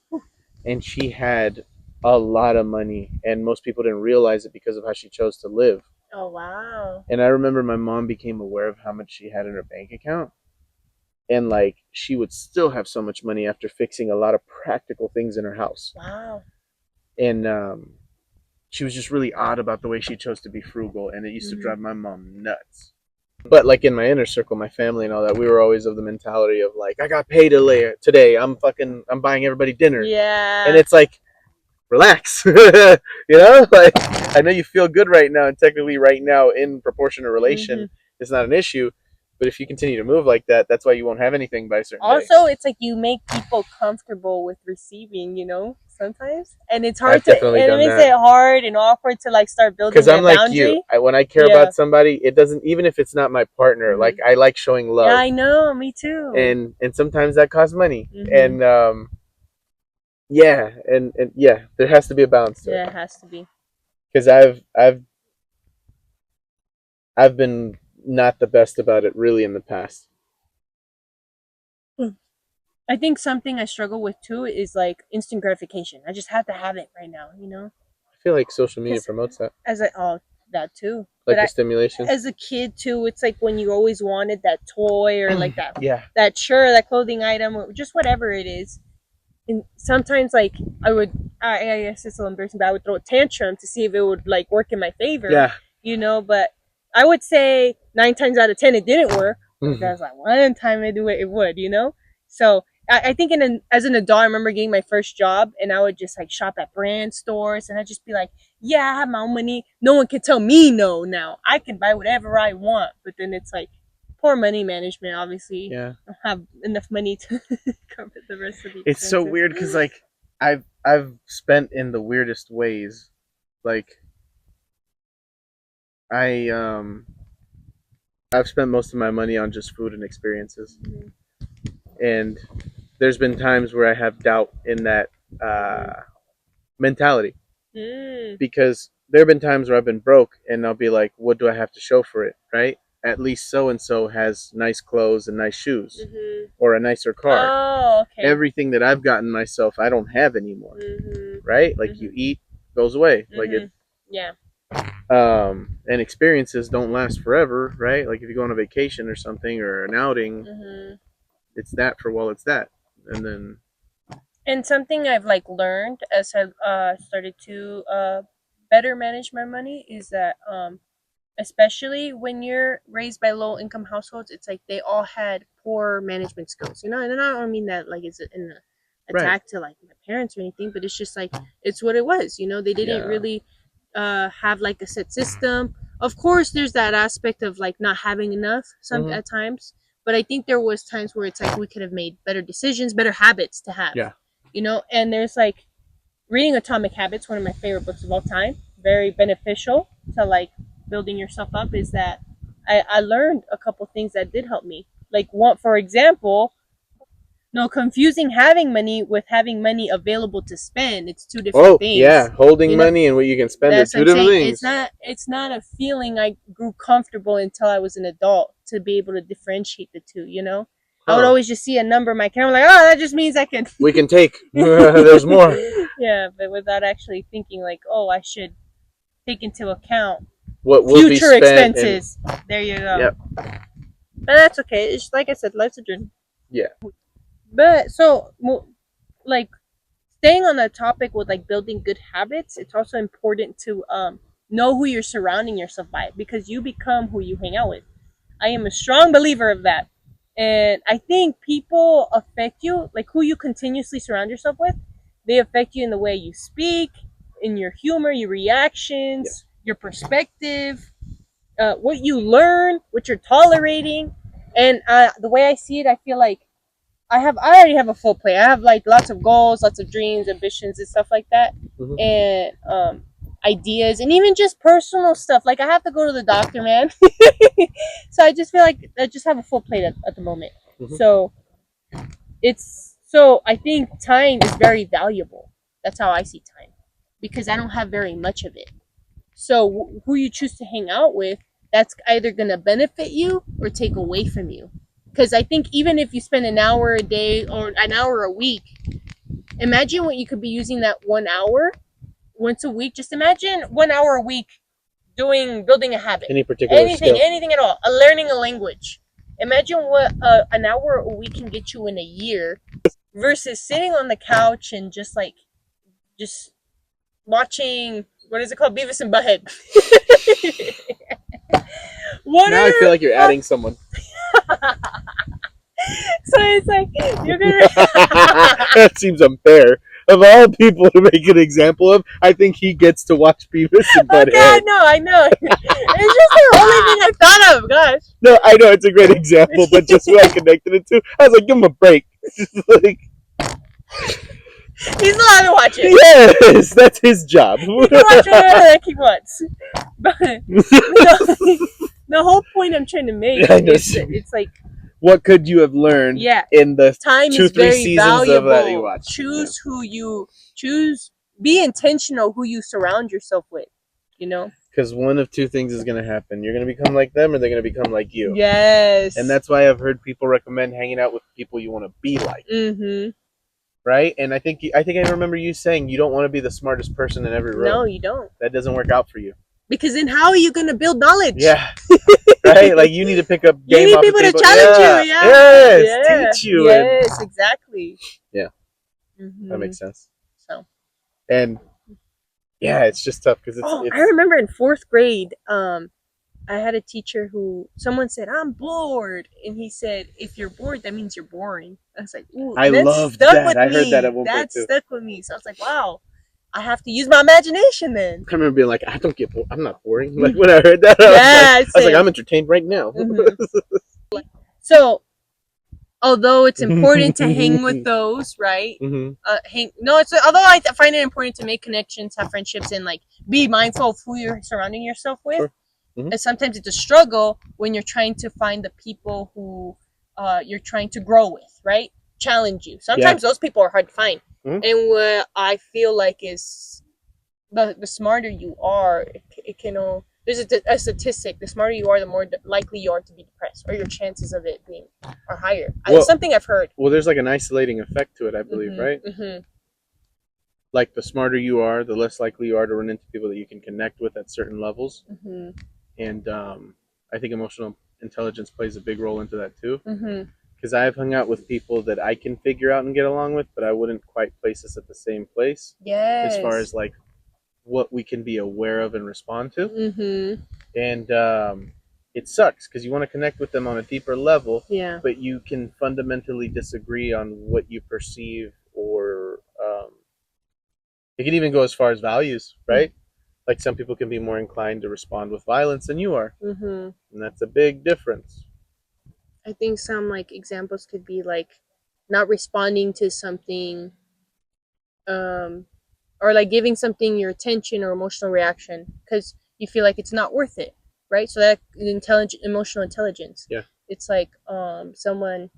and she had a lot of money, and most people didn't realize it because of how she chose to live. Oh, wow. And I remember my mom became aware of how much she had in her bank account. And like she would still have so much money after fixing a lot of practical things in her house. Wow. And she was just really odd about the way she chose to be frugal. And it used to drive my mom nuts. But like in my inner circle, my family and all that, we were always of the mentality of like, I got paid today. I'm buying everybody dinner. Yeah. And it's like, relax. Like I know you feel good right now, and technically right now in proportion to relation it's not an issue, but if you continue to move like that, that's why you won't have anything by a certain also day. It's like you make people comfortable with receiving, sometimes, and it's hard and it makes it hard and awkward to like start building that boundary. Because I'm like you, when I care about somebody, it doesn't, even if it's not my partner, like I like showing love. Yeah, I know, me too. And sometimes that costs money. And yeah, and yeah, there has to be a balance to it. Yeah, it has to be. Because I've been not the best about it really in the past. I think something I struggle with too is like instant gratification. I just have to have it right now, I feel like social media promotes that. That too. Like the stimulation. As a kid too, it's like when you always wanted that toy or like that that shirt, that clothing item, or just whatever it is. And sometimes like I guess it's a little embarrassing, but I would throw a tantrum to see if it would like work in my favor. Yeah. But I would say 9 times out of 10 it didn't work. That's like one time I do it would, So I think as an adult, I remember getting my first job, and I would just like shop at brand stores, and I'd just be like, yeah, I have my own money. No one can tell me no now. I can buy whatever I want. But then it's like poor money management, obviously. Yeah. I don't have enough money to cover the rest of the expenses. It's so weird because like I've spent in the weirdest ways. Like I've spent most of my money on just food and experiences. And there's been times where I have doubt in that mentality. Because there have been times where I've been broke and I'll be like, what do I have to show for it, right? At least so and so has nice clothes and nice shoes or a nicer car. Oh, okay. Everything that I've gotten myself, I don't have anymore, right? Like you eat, goes away. Like it, yeah. And experiences don't last forever, right? Like if you go on a vacation or something or an outing, it's that for while it's that, and then. And something I've like learned as I've started to better manage my money is that especially when you're raised by low income households, it's like they all had poor management skills, you know. And I don't mean that like it's an attack to like my parents or anything, but it's just like it's what it was, you know. They didn't really have like a set system. Of course, there's that aspect of like not having enough at times, but I think there was times where it's like we could have made better decisions, better habits to have. Yeah. You know, and there's like reading Atomic Habits, one of my favorite books of all time, very beneficial to like building yourself up. Is that I learned a couple things that did help me. Like one, for example, no, confusing having money with having money available to spend. It's two different things. Yeah, holding money and what you can spend are two different things. It's not a feeling I grew comfortable until I was an adult to be able to differentiate the two, you know? I would always just see a number in my account, like, oh, that just means I can. We can take. There's more. Yeah, but without actually thinking, like, oh, I should take into account what will future be expenses. There you go. Yep. But that's okay. It's like I said, life's a journey. Yeah. But so, like, staying on the topic with like building good habits, it's also important to know who you're surrounding yourself by, because you become who you hang out with. I am a strong believer of that. And I think people affect you, like who you continuously surround yourself with, they affect you in the way you speak, in your humor, your reactions, your perspective, what you learn, what you're tolerating. And the way I see it, I feel like I already have a full plate. I have like lots of goals, lots of dreams, ambitions, and stuff like that, and ideas, and even just personal stuff. Like I have to go to the doctor, man. So I just feel like I just have a full plate at the moment. So I think time is very valuable. That's how I see time, because I don't have very much of it. So who you choose to hang out with, that's either gonna benefit you or take away from you. Because I think even if you spend an hour a day or an hour a week, imagine what you could be using that 1 hour once a week. Just imagine 1 hour a week building a habit. Anything at all. Learning a language. Imagine what an hour a week can get you in a year versus sitting on the couch and just watching, what is it called? Beavis and Butthead. Now I feel like you're adding someone. So it's like you're gonna. That seems unfair. Of all people to make an example of, I think he gets to watch Beavis and Butthead. Okay, I know. It's just the only thing I thought of. Gosh. No, I know it's a great example, but just what I connected it to, I was like, give him a break. Like, he's allowed to watch it. Yes, that's his job. He can watch whatever he wants. But the whole point I'm trying to make is it's like, what could you have learned in the time 2-3 seasons valuable. Of that you watched? Choose who you choose. Be intentional who you surround yourself with, you know? Because one of two things is going to happen. You're going to become like them or they're going to become like you. Yes. And that's why I've heard people recommend hanging out with people you want to be like. Mm-hmm. Right? And I think I remember you saying you don't want to be the smartest person in every room. No, you don't. That doesn't work out for you. Because then how are you going to build knowledge? Yeah. Right? Like you need to pick up game. You need people to challenge you. Yeah. Yes. Teach you. Yes, exactly. Yeah. Mm-hmm. That makes sense. So. And yeah, it's just tough because it's. I remember in 4th grade, I had a teacher who someone said, "I'm bored," and he said, "If you're bored, that means you're boring." I was like, "Ooh." I loved that. I heard that at one point too. That stuck with me. So I was like, "Wow, I have to use my imagination then." I remember being like, I don't get bored. I'm not boring. Like when I heard that, I was like, I'm entertained right now. Mm-hmm. So, although it's important to hang with those, right? Mm-hmm. Although I find it important to make connections, have friendships, and like be mindful of who you're surrounding yourself with. Sure. Mm-hmm. And sometimes it's a struggle when you're trying to find the people who you're trying to grow with, right? challenge you. Sometimes those people are hard to find. And what I feel like is the smarter you are, it can there's a statistic: the smarter you are, the more likely you are to be depressed, or your chances of it being are higher. It's something I've heard. Well, there's like an isolating effect to it, I believe, right? Like the smarter you are, the less likely you are to run into people that you can connect with at certain levels. And I think emotional intelligence plays a big role into that too. Because I've hung out with people that I can figure out and get along with, but I wouldn't quite place us at the same place. Yes. As far as like what we can be aware of and respond to. And it sucks because you want to connect with them on a deeper level, but you can fundamentally disagree on what you perceive, or it can even go as far as values, right? Like some people can be more inclined to respond with violence than you are, and that's a big difference. I think some like examples could be like not responding to something, or like giving something your attention or emotional reaction because you feel like it's not worth it, right? So that emotional intelligence. Yeah. It's like someone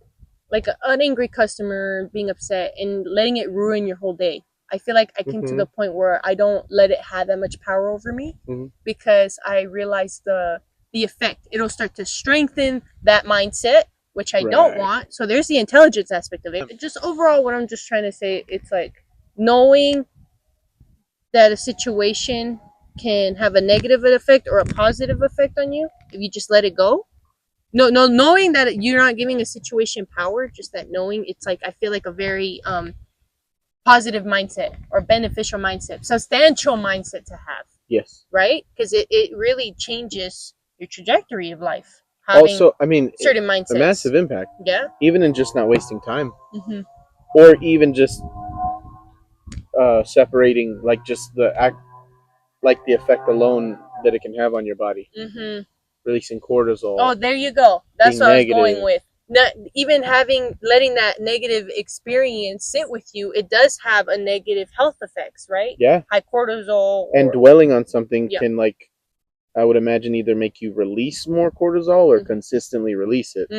like an angry customer being upset and letting it ruin your whole day. I feel like I came to the point where I don't let it have that much power over me because I realize the effect. It'll start to strengthen that mindset, which I don't want. So there's the intelligence aspect of it. Just overall, what I'm just trying to say, it's like knowing that a situation can have a negative effect or a positive effect on you if you just let it go. No, knowing that you're not giving a situation power, just that knowing, it's like I feel like a very positive mindset or beneficial mindset, substantial mindset to have. Yes. Right? Because it really changes your trajectory of life. Also, I mean, certain mindsets. A massive impact. Yeah. Even in just not wasting time. Or even just separating, like just the act, like the effect alone that it can have on your body. Releasing cortisol. Oh, there you go. That's what negative. I was going with. Not even letting that negative experience sit with you, it does have a negative health effects, right? Yeah. High cortisol. And dwelling on something can, like, I would imagine, either make you release more cortisol or consistently release it.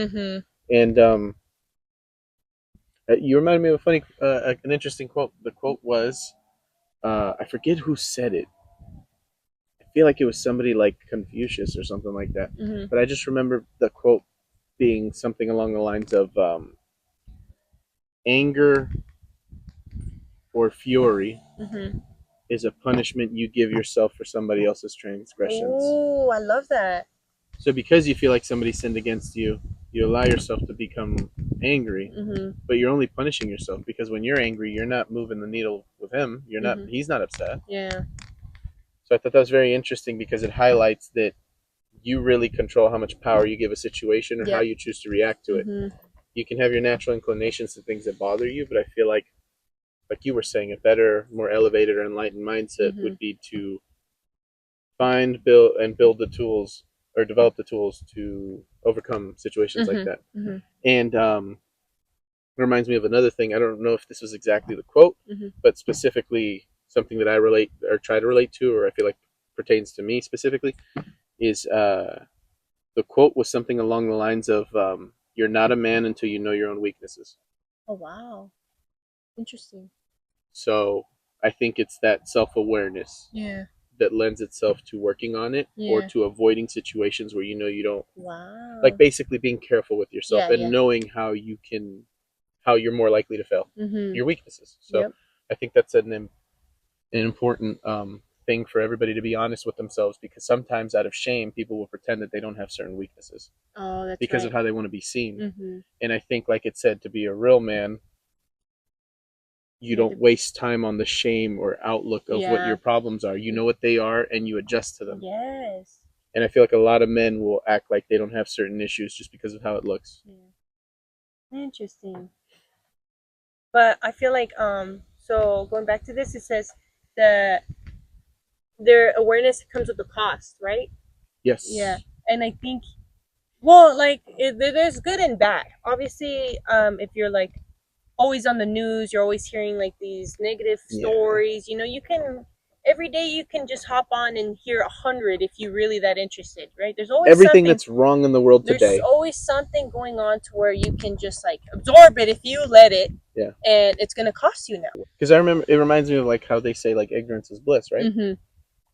And you reminded me of a funny, an interesting quote. The quote was, I forget who said it. I feel like it was somebody like Confucius or something like that. But I just remember the quote being something along the lines of anger or fury is a punishment you give yourself for somebody else's transgressions. Oh, I love that. So because you feel like somebody sinned against you, you allow yourself to become angry, but you're only punishing yourself because when you're angry, you're not moving the needle with him. You're not. He's not upset. Yeah. So I thought that was very interesting because it highlights that you really control how much power you give a situation or how you choose to react to it. You can have your natural inclinations to things that bother you, but I feel like you were saying, a better, more elevated or enlightened mindset would be to find, build the tools, or develop the tools to overcome situations like that. And it reminds me of another thing. I don't know if this was exactly the quote, but specifically something that I relate or try to relate to, or I feel like pertains to me specifically, is the quote was something along the lines of, "You're not a man until you know your own weaknesses." Oh, wow. Interesting. So I think it's that self-awareness that lends itself to working on it or to avoiding situations where you don't. Wow. Like basically being careful with yourself and knowing how you're more likely to fail, your weaknesses. So I think that's an important thing for everybody to be honest with themselves, because sometimes out of shame people will pretend that they don't have certain weaknesses. Oh, that's because of how they want to be seen. And I think, like it said, to be a real man, you don't waste time on the shame or outlook of what your problems are. You know what they are and you adjust to them. Yes. And I feel like a lot of men will act like they don't have certain issues just because of how it looks. Interesting. But I feel like so going back to this, it says that their awareness comes with a cost, right? Yes. Yeah. And I think, well, like there's good and bad. Obviously, if you're like always on the news, you're always hearing like these negative stories, you can, every day you can just hop on and hear 100 if you're really that interested, right? There's always everything that's wrong in the world today. There's always something going on to where you can just like absorb it if you let it. Yeah. And it's gonna cost you now. Because I remember, it reminds me of like how they say like ignorance is bliss, right? Mm-hmm.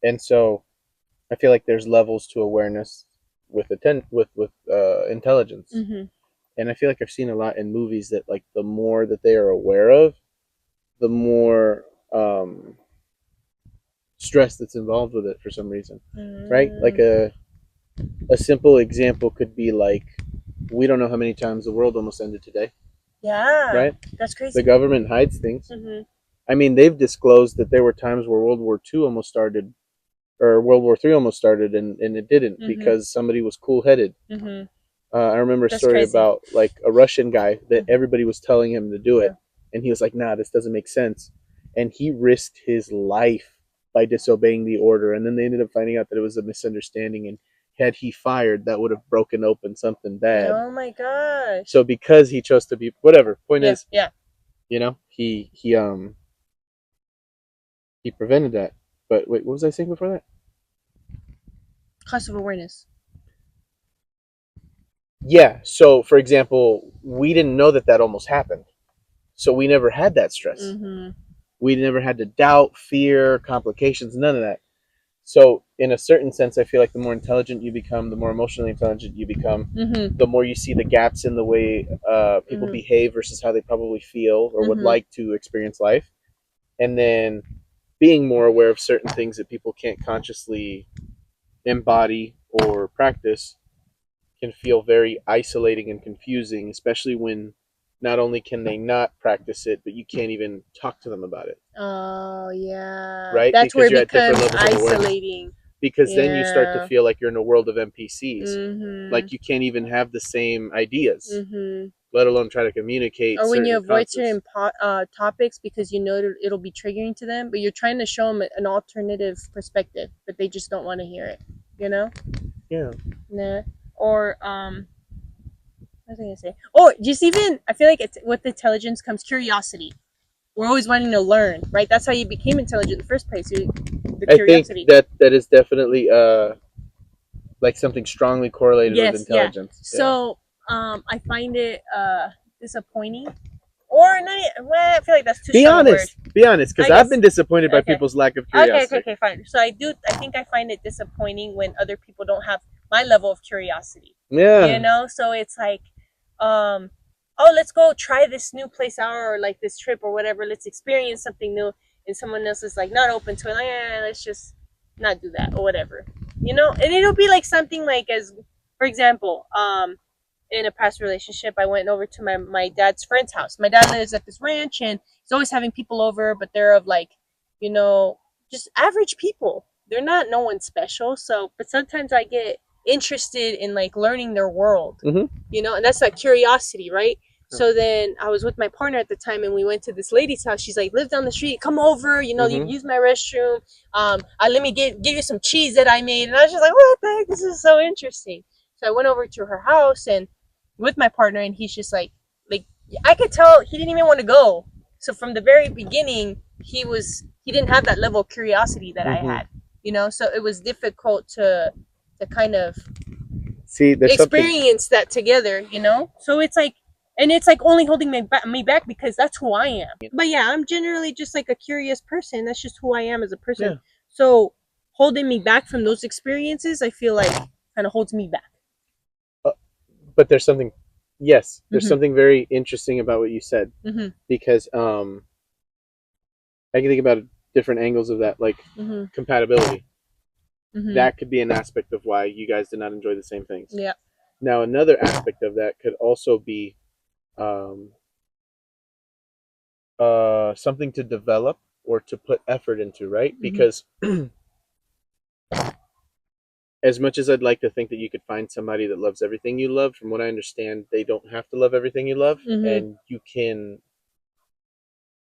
And so I feel like there's levels to awareness with intelligence. Mm-hmm. And I feel like I've seen a lot in movies that like the more that they are aware of, the more stress that's involved with it for some reason, right? Like a simple example could be like, we don't know how many times the world almost ended today. Yeah, right? That's crazy. The government hides things. Mm-hmm. I mean, they've disclosed that there were times where World War II almost started, or World War III almost started, and it didn't because somebody was cool headed. Mm-hmm. I remember a That's story crazy. about like a Russian guy that everybody was telling him to do it, and he was like, "Nah, this doesn't make sense," and he risked his life by disobeying the order, and then they ended up finding out that it was a misunderstanding, and had he fired, that would have broken open something bad. Oh my gosh. So because he chose to be whatever, point is, Yeah. you know, he prevented that. But wait, what was I saying before that? Cost of awareness. Yeah. So, for example, we didn't know that almost happened, so we never had that stress. Mm-hmm. We never had to doubt, fear, complications, none of that. So, in a certain sense, I feel like the more intelligent you become, the more emotionally intelligent you become, the more you see the gaps in the way people behave versus how they probably feel or would like to experience life, and then being more aware of certain things that people can't consciously embody or practice can feel very isolating and confusing, especially when not only can they not practice it, but you can't even talk to them about it. Oh yeah. Right? That's because where you're it at different becomes levels of awareness. isolating. Because then you start to feel like you're in a world of NPCs. Mm-hmm. Like you can't even have the same ideas, let alone try to communicate. Or when you avoid concepts. certain topics because you know it'll be triggering to them, but you're trying to show them an alternative perspective, but they just don't want to hear it. You know? Yeah. Nah. Or what was I gonna say? Oh, just even I feel like it's with intelligence comes curiosity. We're always wanting to learn, right? That's how you became intelligent in the first place. The curiosity. I think that is definitely like something strongly correlated with intelligence. Yeah. So I find it disappointing. Or not, well, I feel like that's too strong a word. Be honest, because I've been disappointed by people's lack of curiosity. Okay, fine. So I think I find it disappointing when other people don't have my level of curiosity. Yeah. You know, so it's like, oh, let's go try this new place out or like this trip or whatever. Let's experience something new. And someone else is like not open to it. Like, let's just not do that or whatever. You know, and it'll be like something like as, for example, in a past relationship, I went over to my dad's friend's house. My dad lives at this ranch and he's always having people over, but they're of like, you know, just average people. They're not no one special. So, but sometimes I get interested in like learning their world, you know, and that's like curiosity, right? So then I was with my partner at the time and we went to this lady's house. She's like, live down the street, come over, you know, you use my restroom. Let me give you some cheese that I made. And I was just like, what the heck? This is so interesting. So I went over to her house and with my partner and he's just like I could tell he didn't even want to go. So from the very beginning he didn't have that level of curiosity that I had, you know, so it was difficult to kind of experience that together, you know. So it's like, and it's like only holding me back because that's who I am. But yeah, I'm generally just like a curious person. That's just who I am as a person. Yeah. So holding me back from those experiences, I feel like kind of holds me back. But there's something, yes, there's something very interesting about what you said, because I can think about different angles of that, like compatibility. That could be an aspect of why you guys did not enjoy the same things. Yeah. Now, another aspect of that could also be something to develop or to put effort into, right? Because as much as I'd like to think that you could find somebody that loves everything you love, from what I understand, they don't have to love everything you love. And you can,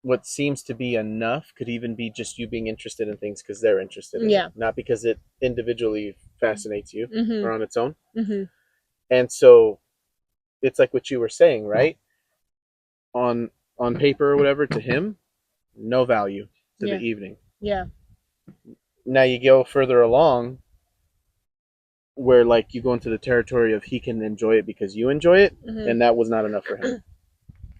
what seems to be enough could even be just you being interested in things because they're interested in it, not because it individually fascinates you or on its own. And so it's like what you were saying, right? On paper or whatever, to him, no value to the evening. Yeah. Now you go further along where like you go into the territory of he can enjoy it because you enjoy it, and that was not enough for him.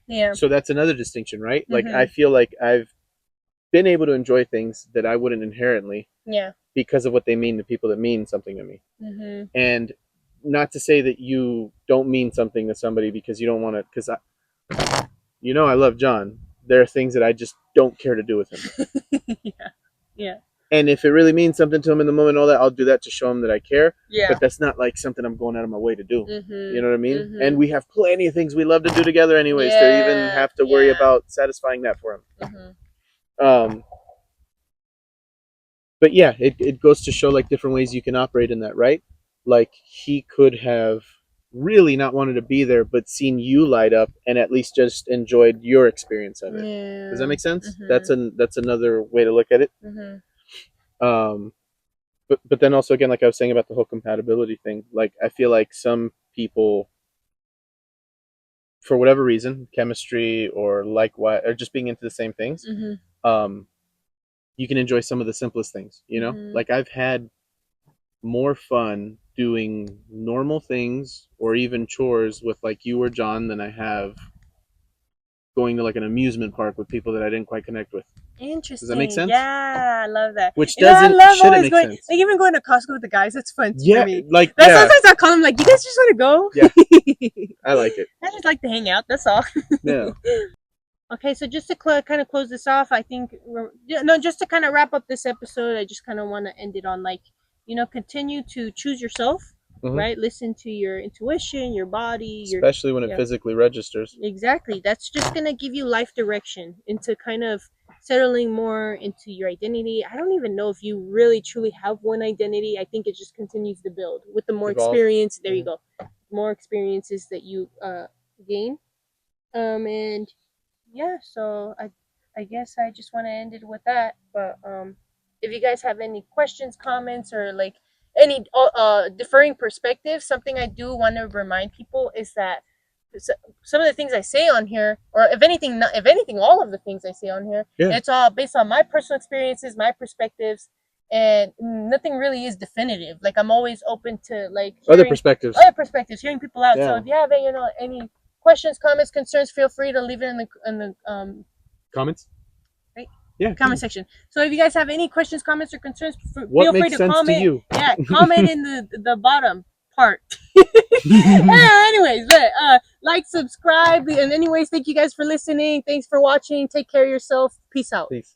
Yeah. So that's another distinction, right? Like I feel like I've been able to enjoy things that I wouldn't inherently, because of what they mean to people that mean something to me. And not to say that you don't mean something to somebody because you don't want to, because I love John. There are things that I just don't care to do with him. Yeah. And if it really means something to him in the moment, all that, I'll do that to show him that I care. Yeah. But that's not like something I'm going out of my way to do. You know what I mean? And we have plenty of things we love to do together, anyways, to even have to worry about satisfying that for him. But yeah, it goes to show like different ways you can operate in that, right? Like he could have really not wanted to be there, but seen you light up and at least just enjoyed your experience of it. Yeah. Does that make sense? That's another way to look at it. Um, but then also again, like I was saying about the whole compatibility thing, like I feel like some people, for whatever reason, chemistry or likewise, or just being into the same things, you can enjoy some of the simplest things. Like I've had more fun doing normal things or even chores with like you or John than I have going to like an amusement park with people that I didn't quite connect with. Interesting. Does that make sense? Yeah, I love that. Which doesn't I love shouldn't always make going, sense. like even going to Costco with the guys. It's fun for me. Like that's sometimes I call them like, you guys just want to go. Yeah, I like it. I just like to hang out. That's all. Yeah. Okay, so just to kind of close this off, I think just to kind of wrap up this episode, I just kind of want to end it on like, continue to choose yourself. Right, listen to your intuition, your body, especially when it physically registers. Exactly, that's just gonna give you life direction into kind of settling more into your identity. I don't even know if you really truly have one identity. I think it just continues to build with the more experience. There you go, more experiences that you gain. And yeah, so I guess I just want to end it with that. But if you guys have any questions, comments, or like any differing perspectives, something I do want to remind people is that some of the things I say on here, or if anything, all of the things I say on here, it's all based on my personal experiences, my perspectives, and nothing really is definitive. Like I'm always open to like other perspectives, hearing people out. So if you have any questions, comments, concerns, feel free to leave it in the comments. Right? Yeah. Comment section. So if you guys have any questions, comments, or concerns, feel free to comment. To you? Yeah, comment in the bottom part. Anyways, but like, subscribe, and anyways, thank you guys for listening. Thanks for watching. Take care of yourself. Peace out. Peace.